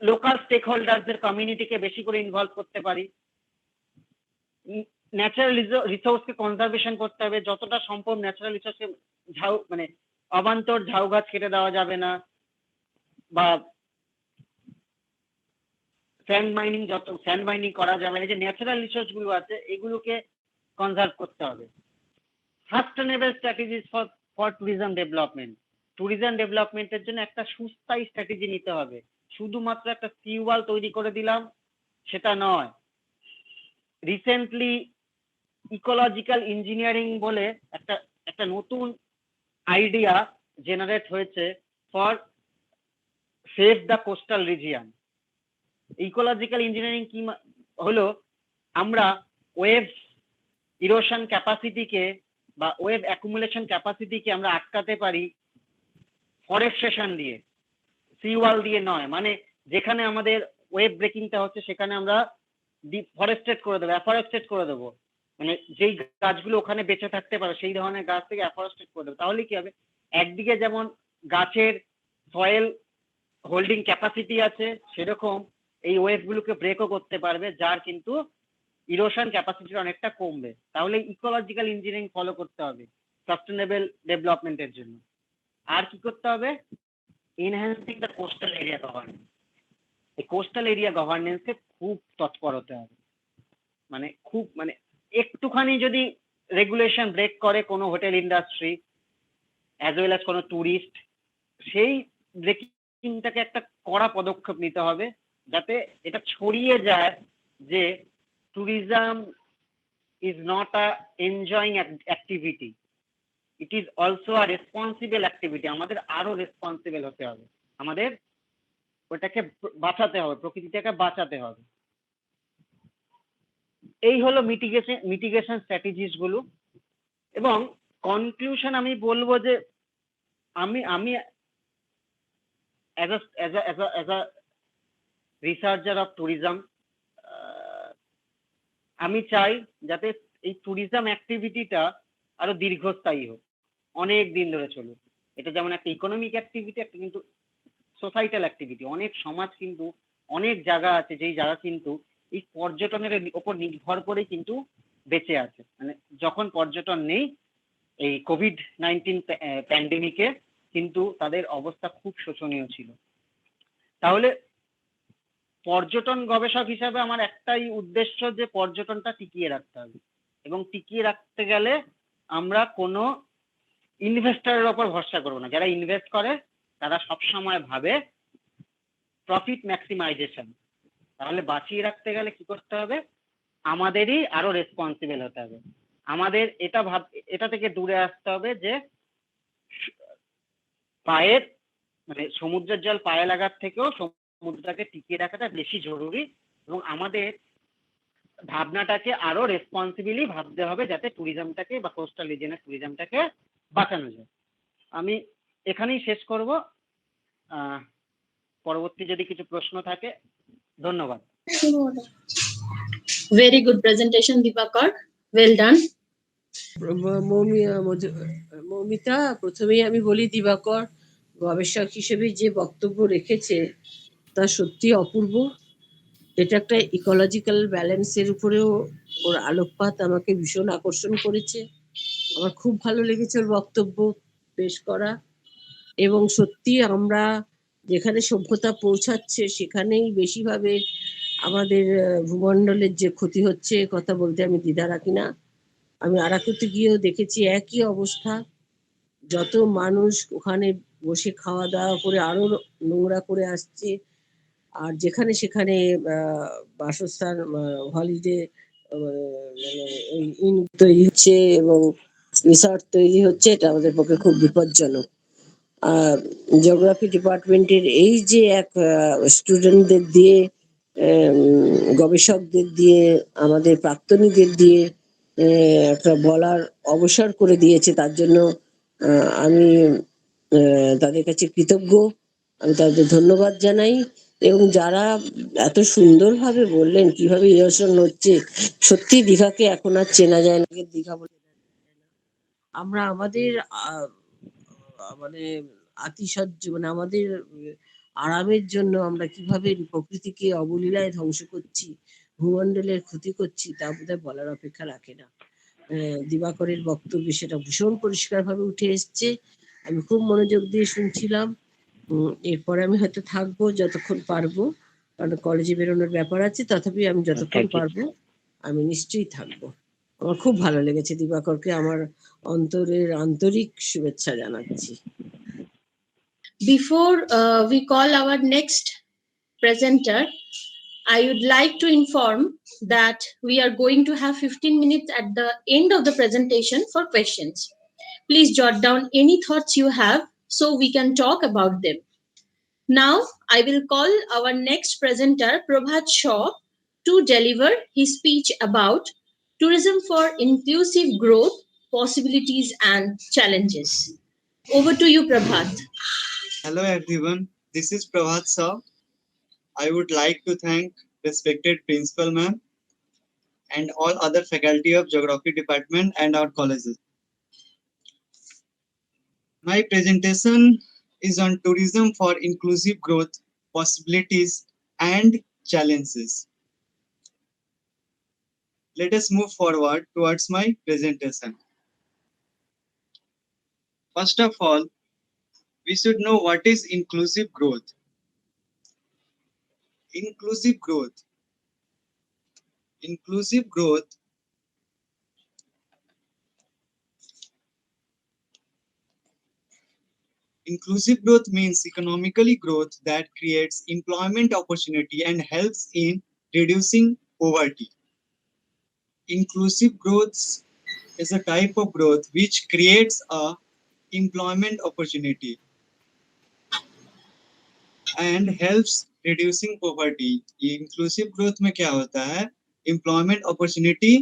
[SPEAKER 4] লোকাল স্টেক হোল্ডারদের কমিউনিটিকে বেশি করে ইনভলভ করতে পারি। ন্যাচারাল রিসোর্সকে কনজারভেশন করতে হবে, যতটা সম্ভব ন্যাচারাল রিসোর্সকে মানে অবান্তর ঝাউ গাছ কেটে দেওয়া যাবে না, বা স্যান্ড মাইনিং করা যাবে না। যে ন্যাচারাল রিসোর্স গুলো আছে এগুলোকে কনজার্ভ করতে হবে। Sustainable strategies for tourism development. Tourism ডেভেলপমেন্টের জন্য একটা সুস্থায়ী স্ট্র্যাটেজি নিতে হবে। শুধুমাত্র একটা সি ওয়াল তৈরি করে দিলাম সেটা নয়। রিসেন্টলি ইকোলজিক্যাল ইঞ্জিনিয়ারিং বলে একটা নতুন আইডিয়া জেনারেট হয়েছে for save the coastal region. Ecological engineering কি হলো? আমরা ওয়েভ ইরোশন ক্যাপাসিটিকে বা ওয়েভ অ্যাকুমুলেশন ক্যাপাসিটিকে আমরা আটকাতে পারি ফরেস্টেশন দিয়ে, সি ওয়াল দিয়ে নয়। মানে যেখানে আমাদের ওয়েভ ব্রেকিংটা হচ্ছে সেখানে আমরা ডিফরেস্টেড করে দেবো, অ্যাফরেস্টেড করে দেবো। মানে যেই গাছগুলো ওখানে বেঁচে থাকতে পারে সেই ধরনের গাছ থেকে অ্যাফরেস্টেড করে দেবো। তাহলে কি হবে? একদিকে যেমন গাছের সয়েল হোল্ডিং ক্যাপাসিটি আছে, সেরকম এই ওয়েভগুলোকে ব্রেকও করতে পারবে, যার কিন্তু ইরোশন ক্যাপাসিটি অনেকটা কমবে। তাহলে ইকোলজিক্যাল ইঞ্জিনিয়ারিং ফলো করতে হবে সাস্টেনেবল ডেভেলপমেন্টের জন্য। আর কি করতে হবে? Enhancing the coastal area governance. এই কোস্টাল এরিয়া গভর্নেন্সে খুব তৎপর হতে হবে। মানে একটুখানি যদি রেগুলেশন ব্রেক করে কোনো hotel industry as well as কোনো ট্যুরিস্ট, সেই ব্রেকিংটাকে একটা কড়া পদক্ষেপ নিতে হবে, যাতে এটা ছড়িয়ে যায় যে tourism is not a enjoying activity, it is also a responsible activity. আমাদের আরো রেসপন্সিবল হতে হবে, আমাদের ওটাকে বাঁচাতে হবে, প্রকৃতিটাকে বাঁচাতে হবে। এই হলো মিটিগেশন স্ট্র্যাটেজিস গুলো। এবং কনক্লুশন আমি বলবো যে আমি as a researcher of tourism, আমি চাই যাতে এই ট্যুরিজম অ্যাক্টিভিটিটা আরো দীর্ঘস্থায়ী হোক, অনেক দিন ধরে চলুক। এটা যেমন একটা ইকোনমিক অ্যাক্টিভিটি, একটা কিন্তু সোসাইটাল অ্যাক্টিভিটি। অনেক সমাজ কিন্তু, অনেক জায়গা আছে যেই জায়গা কিন্তু এই পর্যটনের ওপর নির্ভর করে কিন্তু বেঁচে আছে। মানে যখন পর্যটন নেই, এই COVID-19 প্যান্ডেমিকে কিন্তু তাদের অবস্থা খুব শোচনীয় ছিল। তাহলে পর্যটন গবেষক হিসাবে আমার একটাই উদ্দেশ্য যে পর্যটনটা টিকিয়ে রাখতে হবে, এবং টিকিয়ে রাখতে গেলে আমরা কোনো ইনভেস্টরের ওপর ভরসা করবো না। যারা ইনভেস্ট করে তারা সবসময় ভাবে প্রফিট ম্যাক্সিমাইজেশন। তাহলে বাঁচিয়ে রাখতে গেলে কি করতে হবে? আমাদেরই আরো রেসপন্সিবল হতে হবে। আমাদের এটা থেকে দূরে আসতে হবে যে পায়ের মানে সমুদ্রের জল পায়ে লাগার থেকেও সমুদ্রটাকে টিকিয়ে রাখাটা বেশি জরুরি, এবং আমাদের ভাবনাটাকে আরো রেসপন্সিবলি ভাবতে হবে যাতে ট্যুরিজমটাকে বা কোস্টাল রিজিয়নের ট্যুরিজমটাকে বাঁচানো যায়। আমি এখানেই শেষ করব। পরবর্তী যদি কিছু প্রশ্ন থাকে ধন্যবাদ।
[SPEAKER 1] Very good presentation, Dipakar. Well done.
[SPEAKER 2] Moumita, প্রথমেই আমি বলি দিবাকর গবেষক হিসেবে যে বক্তব্য রেখেছে তা সত্যি অপূর্ব। এটা একটা ইকোলজিক্যাল ব্যালেন্সের উপরেও ওর আলোকপাত আমাকে ভীষণ আকর্ষণ করেছে। আমার খুব ভালো লেগেছে ওর বক্তব্য পেশ করা। এবং সত্যি আমরা যেখানে সভ্যতা পৌঁছাচ্ছে সেখানেই বেশিভাবে আমাদের ভূমণ্ডলের যে ক্ষতি হচ্ছে কথা বলতে আমি দ্বিধা রাখি না। আমি আরাকুতে গিয়েও দেখেছি একই অবস্থা। যত মানুষ ওখানে বসে খাওয়া দাওয়া করে আরো নোংরা করে আসছে, আর যেখানে সেখানে বাসস্থান হলিডে ইন তৈরি হচ্ছে এবং রিসর্ট তৈরি হচ্ছে, এটা আমাদের পক্ষে খুব বিপজ্জনক। জিওগ্রাফি ডিপার্টমেন্টের এই যে এক স্টুডেন্টদের দিয়ে, গবেষকদের দিয়ে, আমাদের প্রাক্তনীদের দিয়ে একটা বলার অবসর করে দিয়েছে, তার জন্য আমি তাদের কাছে কৃতজ্ঞ। আমি তাদের ধন্যবাদ জানাই। এবং যারা এত সুন্দরভাবে বললেন কিভাবে রিহার্সাল হচ্ছে, সত্যি দীঘাকে এখন আর চেনা যায় না। দীঘা বলে আমরা আমাদের মানে আতিশয্য মানে আমাদের আরামের জন্য আমরা কিভাবে প্রকৃতিকে অবলীলায় ধ্বংস করছি, ভূমণ্ডলের ক্ষতি করছি, তা বোধহয় বলার অপেক্ষা রাখে না। দিবাকরের বক্তব্যে সেটা ভীষণ পরিষ্কারভাবে উঠে এসছে। আমি খুব মনোযোগ দিয়ে শুনছিলাম। এরপরে আমি হয়তো থাকবো যতক্ষণ পারবো, কারণ কলেজে বেরোনোর ব্যাপার আছে। তথাপি আমি যতক্ষণ পারবো আমি নিশ্চয়ই থাকবো। আমার খুব ভালো লেগেছে। দিবাকরকে আমার অন্তরের আন্তরিক শুভেচ্ছা জানাচ্ছি।
[SPEAKER 1] Before we call our next presenter, I would like to inform that we are going to have 15 minutes at the end of the presentation for questions. Please jot down any thoughts you have so we can talk about them. Now, I will call our next presenter, Prabhat Shaw, to deliver his speech about tourism for inclusive growth, possibilities, and challenges. Over to you, Prabhat.
[SPEAKER 5] Hello everyone, this is Prabhat Saw. I would like to thank respected Principal Ma'am and all other faculty of Geography Department and our colleges. My presentation is on tourism for inclusive growth, possibilities and challenges. Let us move forward towards my presentation. First of all, we should know what is inclusive growth. Inclusive growth. Inclusive growth Inclusive growth means economically growth that creates employment opportunity and helps in reducing poverty. Inclusive growth is a type of growth which creates a employment opportunity and helps reducing poverty. Inclusive growth में क्या होता है? Employment opportunity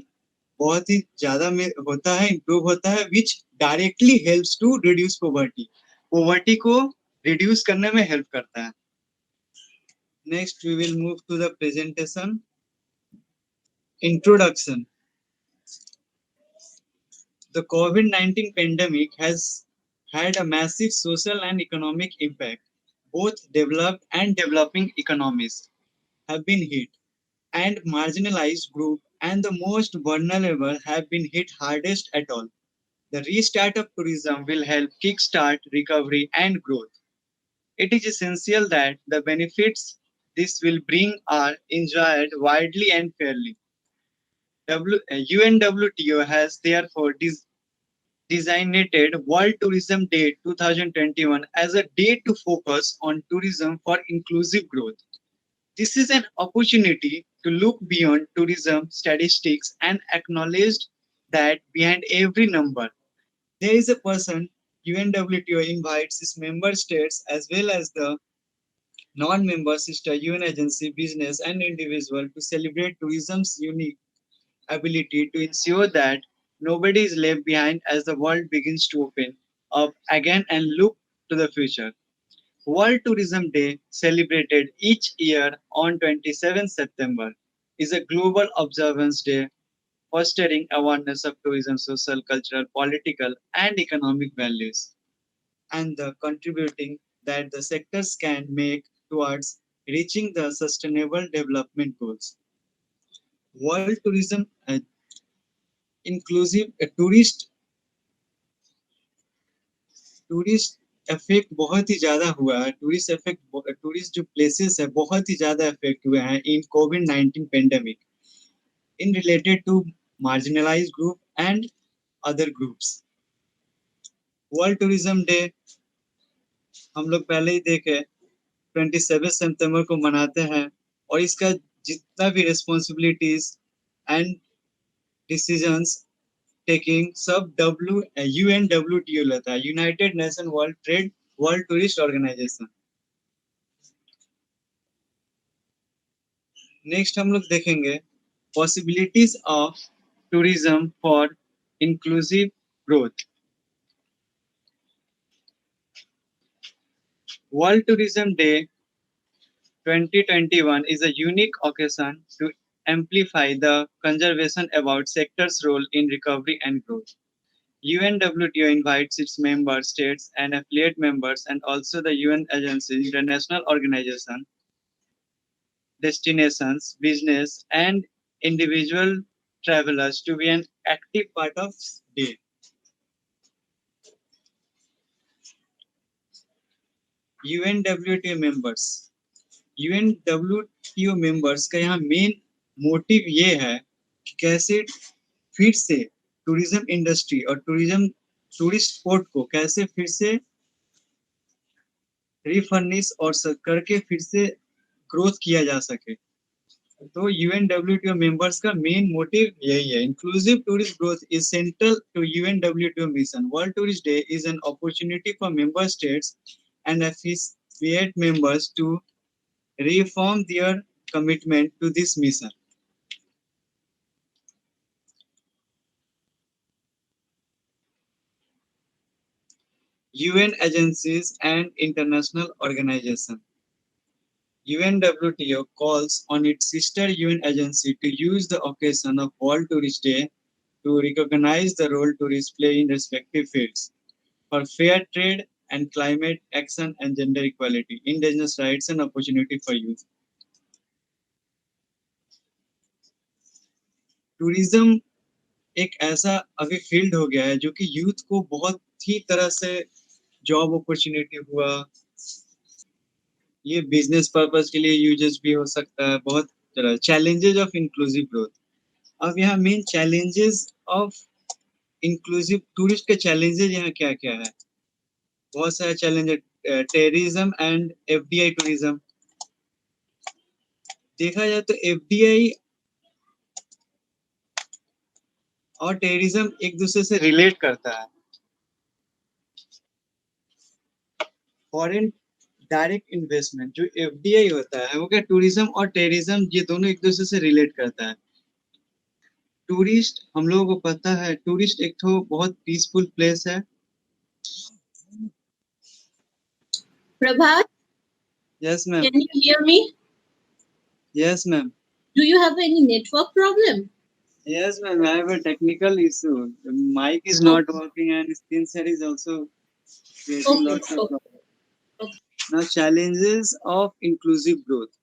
[SPEAKER 5] बहुत ही ज़्यादा में होता है, improve होता है, which directly helps to reduce poverty. Poverty को reduce करने में help करता है. Next, we will move to the presentation. Introduction. The COVID-19 pandemic has had a massive social and economic impact. Both developed and developing economies have been hit, and marginalized groups and the most vulnerable have been hit hardest at all. The restart of tourism will help kickstart recovery and growth. It is essential that the benefits this will bring are enjoyed widely and fairly. UNWTO has therefore designated World Tourism Day 2021 as a day to focus on tourism for inclusive growth. This is an opportunity to look beyond tourism statistics and acknowledge that behind every number, there is a person. UNWTO invites its member states as well as the non-member sister UN agency, business, and individual to celebrate tourism's unique ability to ensure that nobody is left behind as the world begins to open up again and look to the future. World Tourism Day, celebrated each year on 27 September, is a global observance day fostering awareness of tourism, social, cultural, political, and economic values, and the contributing that the sectors can make towards reaching the sustainable development goals. World tourism inclusive tourist effect बहुत ही ज्यादा हुआ है। टूरिस्ट जो प्लेसेस है बहुत ही ज्यादा इफेक्ट हुए हैं इन कोविड-19 pandemic in related to marginalised group and other groups. World tourism day हम लोग पहले ही देखे 27 सितंबर को मनाते हैं और इसका जितना भी रिस्पॉन्सिबिलिटीज एंड डिसीजंस टेकिंग सब UNWTO लेता है, United Nation World Tourist Organisation. Next हम लोग देखेंगे possibilities of tourism for inclusive growth. World tourism Day 2021 is a unique occasion to amplify the conversation about sector's role in recovery and growth. UNWTO invites its member states and affiliate members and also the UN agencies, international organizations, destinations, business, and individual travelers to be an active part of day. UNWTO members का यहाँ मेन मोटिव ये है कि कैसे फिर से टूरिज्म इंडस्ट्री और टूरिस्ट स्पॉट को कैसे फिर से रिफर्निश और करके फिर से ग्रोथ किया जा सके। तो UNWTO मेंबर्स का मेन मोटिव यही है। Inclusive tourist growth is central to UNWTO mission. World Tourist Day is an opportunity for member states and affiliate members to reaffirm their commitment to this mission. UN agencies and international organizations. UNWTO calls on its sister UN agency to use the occasion of World Tourist Day to recognize the role tourists play in respective fields for fair trade and climate action and gender equality, indigenous rights and opportunity for youth. Tourism एक ऐसा अभी फील्ड हो गया है जो कि यूथ को बहुत ही तरह से जॉब अपॉर्चुनिटी हुआ, ये बिजनेस पर्पस के लिए यूजेस भी हो सकता है, बहुत तरह चैलेंजेस ऑफ इंक्लूसिव ग्रोथ। अब यहाँ main challenges of inclusive tourist के चैलेंजेस यहाँ क्या क्या है? बहुत सारे challenges. Terrorism and FDI tourism. देखा जाए तो FDI और टेररिज्म एक दूसरे से रिलेट करता है। फॉरेन डायरेक्ट इन्वेस्टमेंट जो FDI होता है वो क्या टूरिज्म और टेररिज्म ये दोनों एक दूसरे से रिलेट करता है। टूरिस्ट हम लोगों को पता है टूरिस्ट एक तो बहुत पीसफुल प्लेस है।
[SPEAKER 1] Prabhat,
[SPEAKER 5] yes ma'am.
[SPEAKER 1] can you hear me?
[SPEAKER 5] Yes ma'am.
[SPEAKER 1] Do you have any network problem?
[SPEAKER 5] Yes, ma'am. I have a technical issue. The mic is not working and screen share is also creating lots of problems.
[SPEAKER 1] Okay.
[SPEAKER 5] Now, challenges of inclusive growth.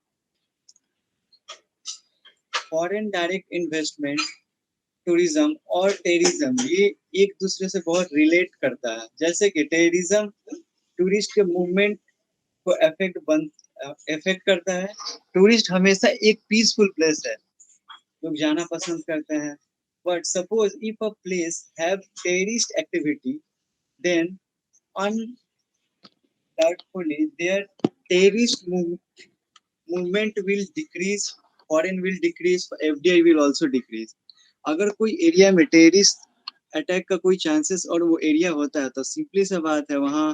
[SPEAKER 5] Foreign direct investment, tourism और टेररिज्म ये एक दूसरे से बहुत रिलेट करता है। जैसे कि टेररिज्म टूरिस्ट के मूवमेंट को इफेक्ट करता है। टूरिस्ट हमेशा एक पीसफुल प्लेस है, लोग जाना पसंद करते हैं। But suppose if a place have terrorist activity, then undoubtedly their terrorist movement will decrease, foreign will decrease, FDI will also decrease. अगर कोई एरिया में टेररिस्ट अटैक का कोई चांसेस और वो एरिया होता है तो सिंपली सा बात है वहाँ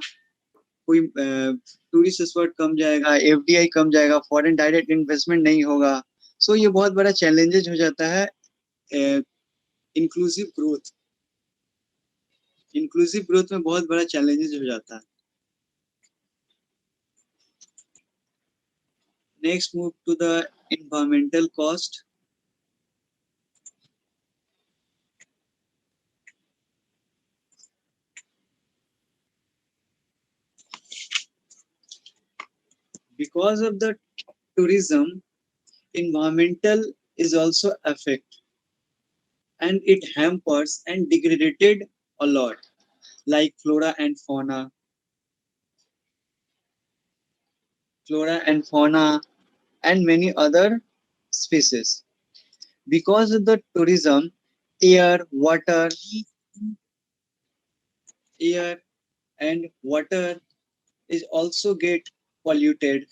[SPEAKER 5] कोई टूरिस्ट स्पॉट कम जाएगा, FDI कम जाएगा, फॉरेन डायरेक्ट इन्वेस्टमेंट नहीं होगा। सो ये बहुत बड़ा चैलेंजेस हो जाता है इंक्लूसिव ग्रोथ में बहुत बड़ा चैलेंजेस हो जाता है। Next, move to the environmental cost. Because of the tourism, environmental is also affected and it hampers and degraded a lot, like flora and fauna, and many other species. Because of the tourism, air, air and water is also get polluted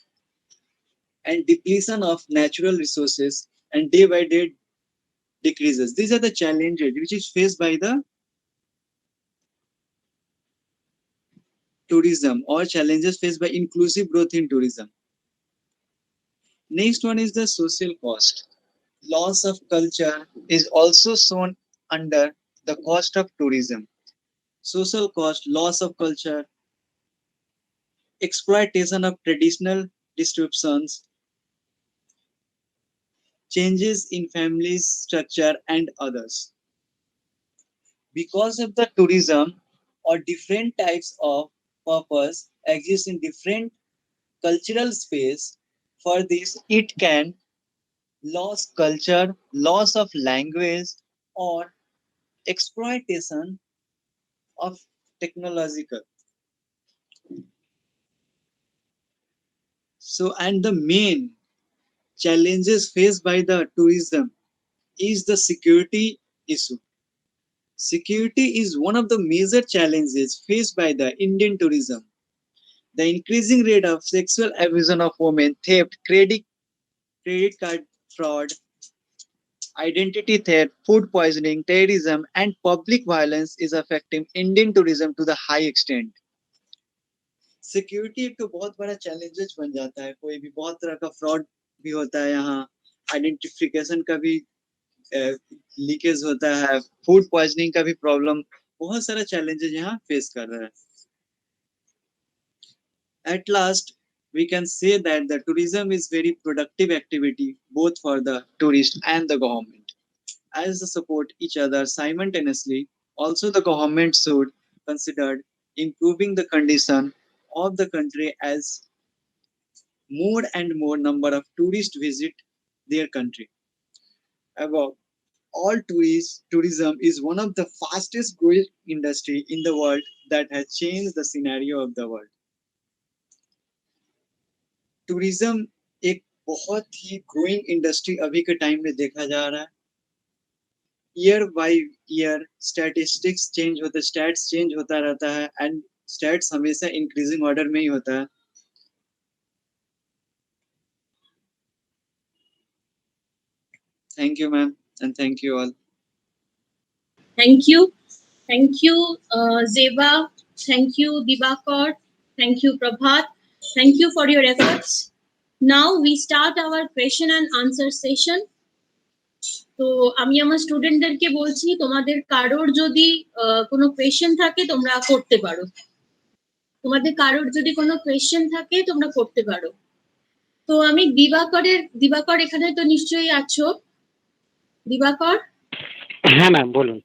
[SPEAKER 5] and depletion of natural resources and day by day decreases. These are the challenges which is faced by the tourism or challenges faced by inclusive growth in tourism. Next one is the social cost. Loss of culture is also shown under the cost of tourism. Social cost, loss of culture, exploitation of traditional disruptions, changes in family structure, and others. Because of the tourism or different types of purpose exist in different cultural space, for this it can loss culture, loss of language, or exploitation of technological. So, and the main challenges faced by the tourism is the security issue. Security is one of the major challenges faced by the Indian tourism. The increasing rate of sexual abuse of women, theft, credit card fraud, identity theft, food poisoning, terrorism, and public violence is affecting Indian tourism to the high extent. Security एक तो बहुत बड़ा चैलेंजेस बन जाता है, कोई भी बहुत तरह का फ्रॉड भी होता है यहाँ, आइडेंटिफिकेशन का भी लीकेज होता है, फूड पॉइजनिंग का भी प्रॉब्लम, बहुत सारा चैलेंजेस यहाँ फेस कर रहा है. At last, we can say that the tourism is very productive activity both for the tourist and the government. As they support each other simultaneously, also the government should consider improving the condition of the country as more and more number of tourists visit their country. Above all, tourism is one of the fastest growing industry in the world that has changed the scenario of the world. Tourism एक बहुत ही ग्रोइंग इंडस्ट्री अभी के टाइम में देखा जा रहा है. Year by year statistics change होते, स्टैट्स चेंज होता रहता है एंड स्टैट्स हमेशा इंक्रीजिंग ऑर्डर में ही होता है. Thank you ma'am and thank you all.
[SPEAKER 1] Thank you. Thank you, Zeba. Thank you, Dibakar. Thank you, Prabhat. Thank you for your efforts. Now we start our question and answer session. তো আমি আমার স্টুডেন্টদেরকে বলছি, তোমাদের কারোর যদি কোনো কোয়েশ্চেন থাকে তোমরা করতে পারো. তোমাদের কারোর যদি কোনো কোয়েশ্চেন থাকে তোমরা করতে পারো. তো আমি দিবাকর এখানে তো নিশ্চয়ই আছো. দিবাকর?
[SPEAKER 4] হ্যাঁ ম্যাম বলুন.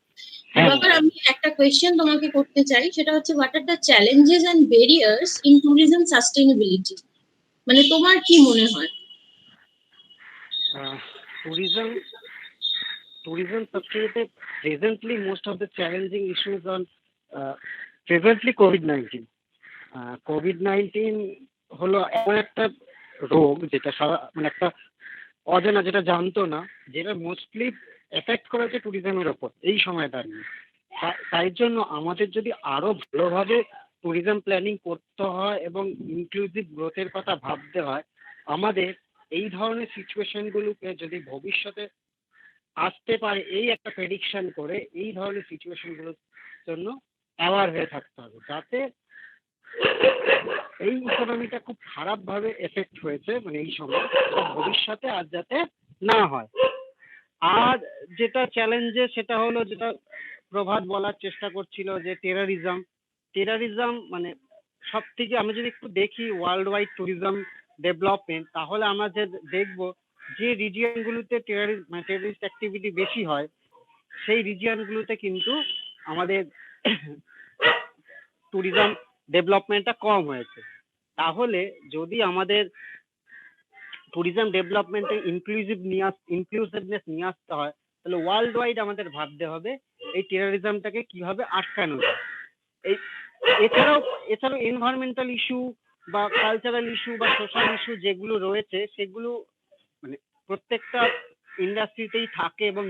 [SPEAKER 1] দিবাকর, আমি একটা কোয়েশ্চেন তোমাকে করতে চাই, সেটা হচ্ছে what are the challenges and barriers in tourism sustainability, মানে তোমার কি মনে হয়?
[SPEAKER 4] tourism sustainability, presently most of the challenging issues on presently COVID-19. COVID-19 হলো এমন একটা রোগ যেটা মানে একটা অজানা, যেটা জানতো না, যেটা মোস্টলি এফেক্ট করেছে ট্যুরিজমের ওপর এই সময় দাঁড়িয়ে. তাই জন্য আমাদের যদি আরো ভালোভাবে ট্যুরিজম প্ল্যানিং করতে হয় এবং ইনক্লুসিভ গ্রোথের কথা ভাবতে হয়, আমাদের এই ধরনের সিচুয়েশনগুলোকে যদি ভবিষ্যতে আসতে পারে এই একটা প্রেডিকশন করে এই ধরনের সিচুয়েশনগুলোর জন্য অ্যাওয়ার হয়ে থাকতে হবে, যাতে এই ইকোনমিটা খুব খারাপভাবে এফেক্ট হয়েছে মানে এই সময়, ভবিষ্যতে আর যাতে না হয়. আর যেটা চ্যালেঞ্জে সেটা হলো, যেটা প্রভাত বলার চেষ্টা করছিল, যে টেরারিজম মানে সব থেকে আমরা যদি একটু দেখি ওয়ার্ল্ড ওয়াইড ট্যুরিজম ডেভেলপমেন্ট, তাহলে আমরা যে দেখবো যে রিজিয়নগুলোতে টেররিস্ট অ্যাক্টিভিটি বেশি হয় সেই রিজিয়নগুলোতে কিন্তু আমাদের ট্যুরিজম ডেভেলপমেন্টটা কম হয়েছে। তাহলে যদি আমাদের ট্যুরিজম ডেভেলপমেন্টে ইনক্লুসিভনেস নিয়ে আসতে হয়, তাহলে ওয়ার্ল্ড ওয়াইড আমাদের ভাবতে হবে এই টেররিজমটাকে কিভাবে আটকানো যায়। এই এছাড়াও এনভায়রনমেন্টাল ইস্যু বা কালচারাল ইস্যু বা সোশ্যাল ইস্যু যেগুলো রয়েছে সেগুলো মানে প্রত্যেকটা ইন্ডাস্ট্রিতেই থাকে এবং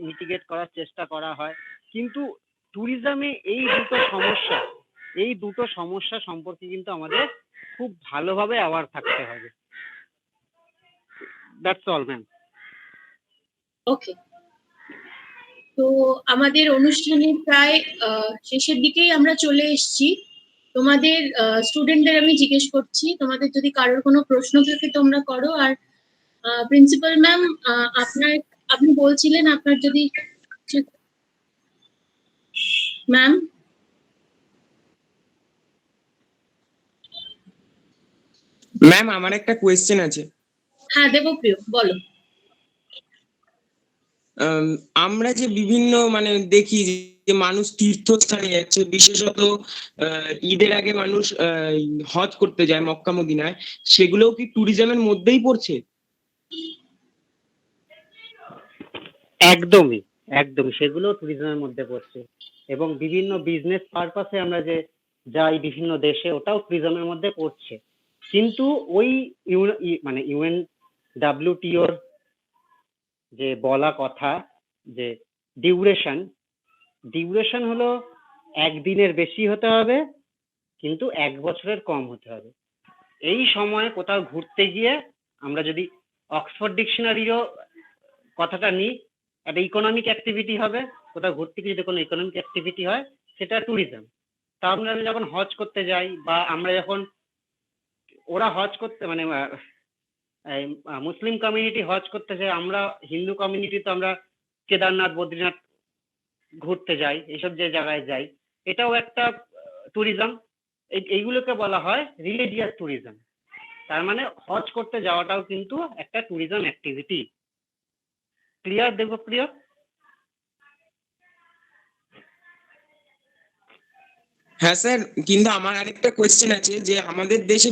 [SPEAKER 4] মিটিগেট করার চেষ্টা করা হয়। কিন্তু ট্যুরিজমে এই দুটো সমস্যা সম্পর্কে কিন্তু আমাদের খুব ভালোভাবে অ্যাওয়ার থাকতে হবে। That's all ma'am.
[SPEAKER 1] ওকে, তো আমাদের অনুষ্ঠানের প্রায় শেষের দিকেই আমরা চলে এসেছি। তোমাদের স্টুডেন্টদের আমি জিজ্ঞেস করছি, তোমাদের যদি কারোর কোনো প্রশ্ন থাকে তোমরা করো। আর প্রিন্সিপাল ম্যাম, আপনি বলছিলেন আপনার যদি ম্যাম।
[SPEAKER 6] ম্যাম আমার একটা কোয়েশ্চেন আছে।
[SPEAKER 1] হ্যাঁ দেবপ্রিয়, বলো।
[SPEAKER 6] আমরা যে বিভিন্ন মানে দেখি যে মানুষ তীর্থস্থানে যাচ্ছে, বিশেষত ঈদের আগে মানুষ হজ করতে যায় মক্কা মদিনায়, সেগুলোও কি ট্যুরিজমের মধ্যেই পড়ছে?
[SPEAKER 4] একদমই সেগুলো ট্যুরিজমের মধ্যে পড়ছে। এবং বিভিন্ন বিজনেস পারপাসে আমরা যে যাই বিভিন্ন দেশে, ওটাও ট্যুরিজমের মধ্যে পড়ছে। কিন্তু ওই মানে UNWTOর যে বলা কথা যে ডিউরেশন হলো 1 দিনের বেশি হতে হবে কিন্তু 1 বছরের কম হতে হবে। এই সময়ে কোথাও ঘুরতে গিয়ে আমরা যদি অক্সফোর্ড ডিকশনারিরও কথাটা নিই, একটা ইকোনমিক অ্যাক্টিভিটি হবে। কোথাও ঘুরতে গিয়ে যদি কোনো ইকোনমিক অ্যাক্টিভিটি হয় সেটা ট্যুরিজম। তা আমরা যখন হজ করতে যাই বা আমরা যখন ওরা হজ করতে মানে মুসলিম কমিউনিটি হজ করতে যায়, আমরা হিন্দু কমিউনিটি তো আমরা কেদারনাথ বদ্রীনাথ ঘুরতে যাই, এইসব যে জায়গায় যাই, এটাও একটা ট্যুরিজম। এইগুলোকে বলা হয় রিলিজিয়াস ট্যুরিজম। তার মানে হজ করতে যাওয়াটাও কিন্তু একটা ট্যুরিজম অ্যাক্টিভিটি। ক্লিয়ার দেবপ্রিয়?
[SPEAKER 6] হ্যাঁ স্যার, কিন্তু আমার আরেকটা কোয়েশ্চেন আছে যে আমাদের দেশে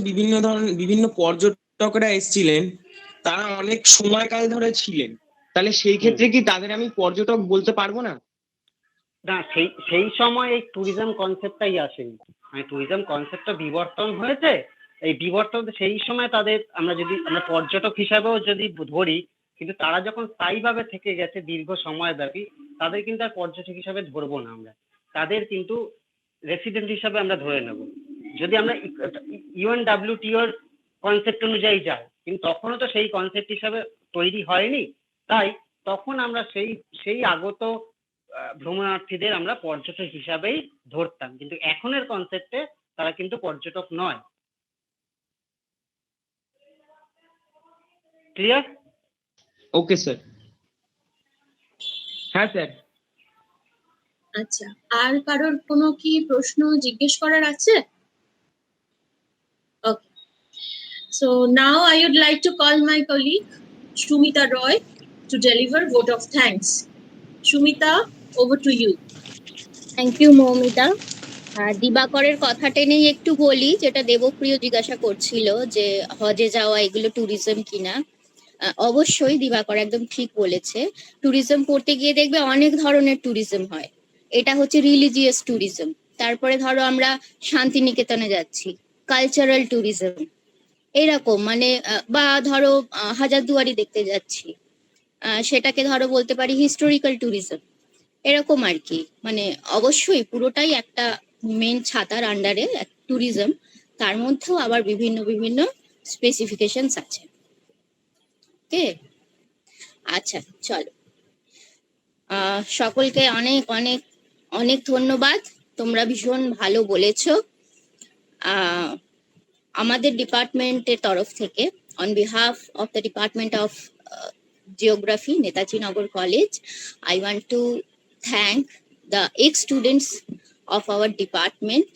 [SPEAKER 6] বিভিন্ন পর্যটকরা এসেছিলেন, তারা অনেক সময়কাল ধরে ছিলেন, তাহলে সেই ক্ষেত্রে কি তাদের আমি পর্যটক বলতে পারবো না?
[SPEAKER 4] না, সেই সময় এই ট্যুরিজম কনসেপ্টটাই আসেনি। মানে ট্যুরিজম কনসেপ্টটা বিবর্তন হয়েছে। এই বিবর্তন সেই সময় তাদের আমরা পর্যটক হিসাবেও যদি ধরি, কিন্তু তারা যখন স্থায়ীভাবে থেকে গেছে দীর্ঘ সময় ব্যাপী, তাদের কিন্তু আর পর্যটক হিসাবে ধরবো না আমরা, তাদের কিন্তু রেসিডেন্ট হিসাবে আমরা ধরে নেব। যদি আমরা UNWTOর কনসেপ্ট অনুযায়ী যাই, কিন্তু তখনও তো সেই কনসেপ্ট হিসাবে তৈরি হয়নি। তাই তখন আমরা সেই আগত ভ্রমণার্থীদের আমরা পর্যটক হিসাবেই ধরতাম, কিন্তু এখনের কনসেপ্টে তারা কিন্তু পর্যটক নয়। ক্লিয়ার?
[SPEAKER 6] Okay sir. হ্যাঁ স্যার।
[SPEAKER 1] আচ্ছা, আর কারোর কোনো কি প্রশ্ন জিজ্ঞেস করার আছে? ওকে, so now I would like to call my colleague Shumita Roy to deliver vote of thanks. Shumita, over to you.
[SPEAKER 7] Thank you Moumita. দিবাকরের কথা টেনেই একটু বলি, যেটা দেবপ্রিয় জিজ্ঞাসা করছিল যে হজে যাওয়া এগুলো ট্যুরিজম কিনা। অবশ্যই দিবাকর একদম ঠিক বলেছে। ট্যুরিজম করতে গিয়ে দেখবে অনেক ধরনের ট্যুরিজম হয়। এটা হচ্ছে রিলিজিয়াস ট্যুরিজম। তারপরে ধরো আমরা শান্তিনিকেতনে যাচ্ছি, কালচারাল ট্যুরিজম এরকম, মানে বা ধরো হাজারদুয়ারি দেখতে যাচ্ছি, সেটাকে ধরো বলতে পারি হিস্টোরিক্যাল ট্যুরিজম, এরকম আর কি। মানে অবশ্যই পুরোটাই একটা মেন ছাতার আন্ডারে ট্যুরিজম, তার মধ্যেও আবার বিভিন্ন বিভিন্ন স্পেসিফিকেশনস আছে। ওকে, আচ্ছা চলো, সকলকে অনেক অনেক অনেক ধন্যবাদ। তোমরা ভীষণ ভালো বলেছো। আমাদের ডিপার্টমেন্টের তরফ থেকে, on behalf of the department of geography, Netaji Nagar college, I want to thank the ex-students of our department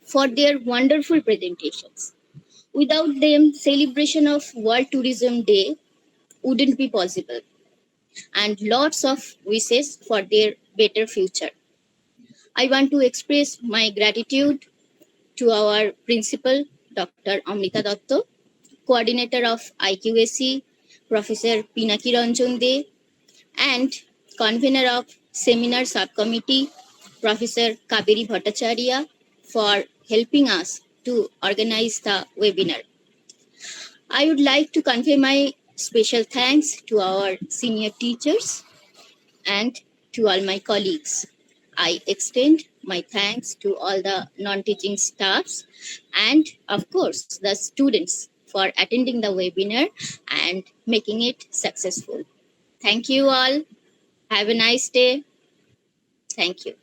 [SPEAKER 7] for their wonderful presentations. Without them, celebration of World Tourism Day wouldn't be possible, and lots of wishes for their better future. I want to express my gratitude to our principal, Dr. Amrita Dotto, coordinator of IQAC, Professor Pinaki Ranjan De, and convener of seminar subcommittee, Professor Kaveri Bhattacharya, for helping us to organize the webinar. I would like to convey my special thanks to our senior teachers and to all my colleagues. I extend my thanks to all the non-teaching staffs and, of course, the students for attending the webinar and making it successful. Thank you all. Have a nice day. Thank you.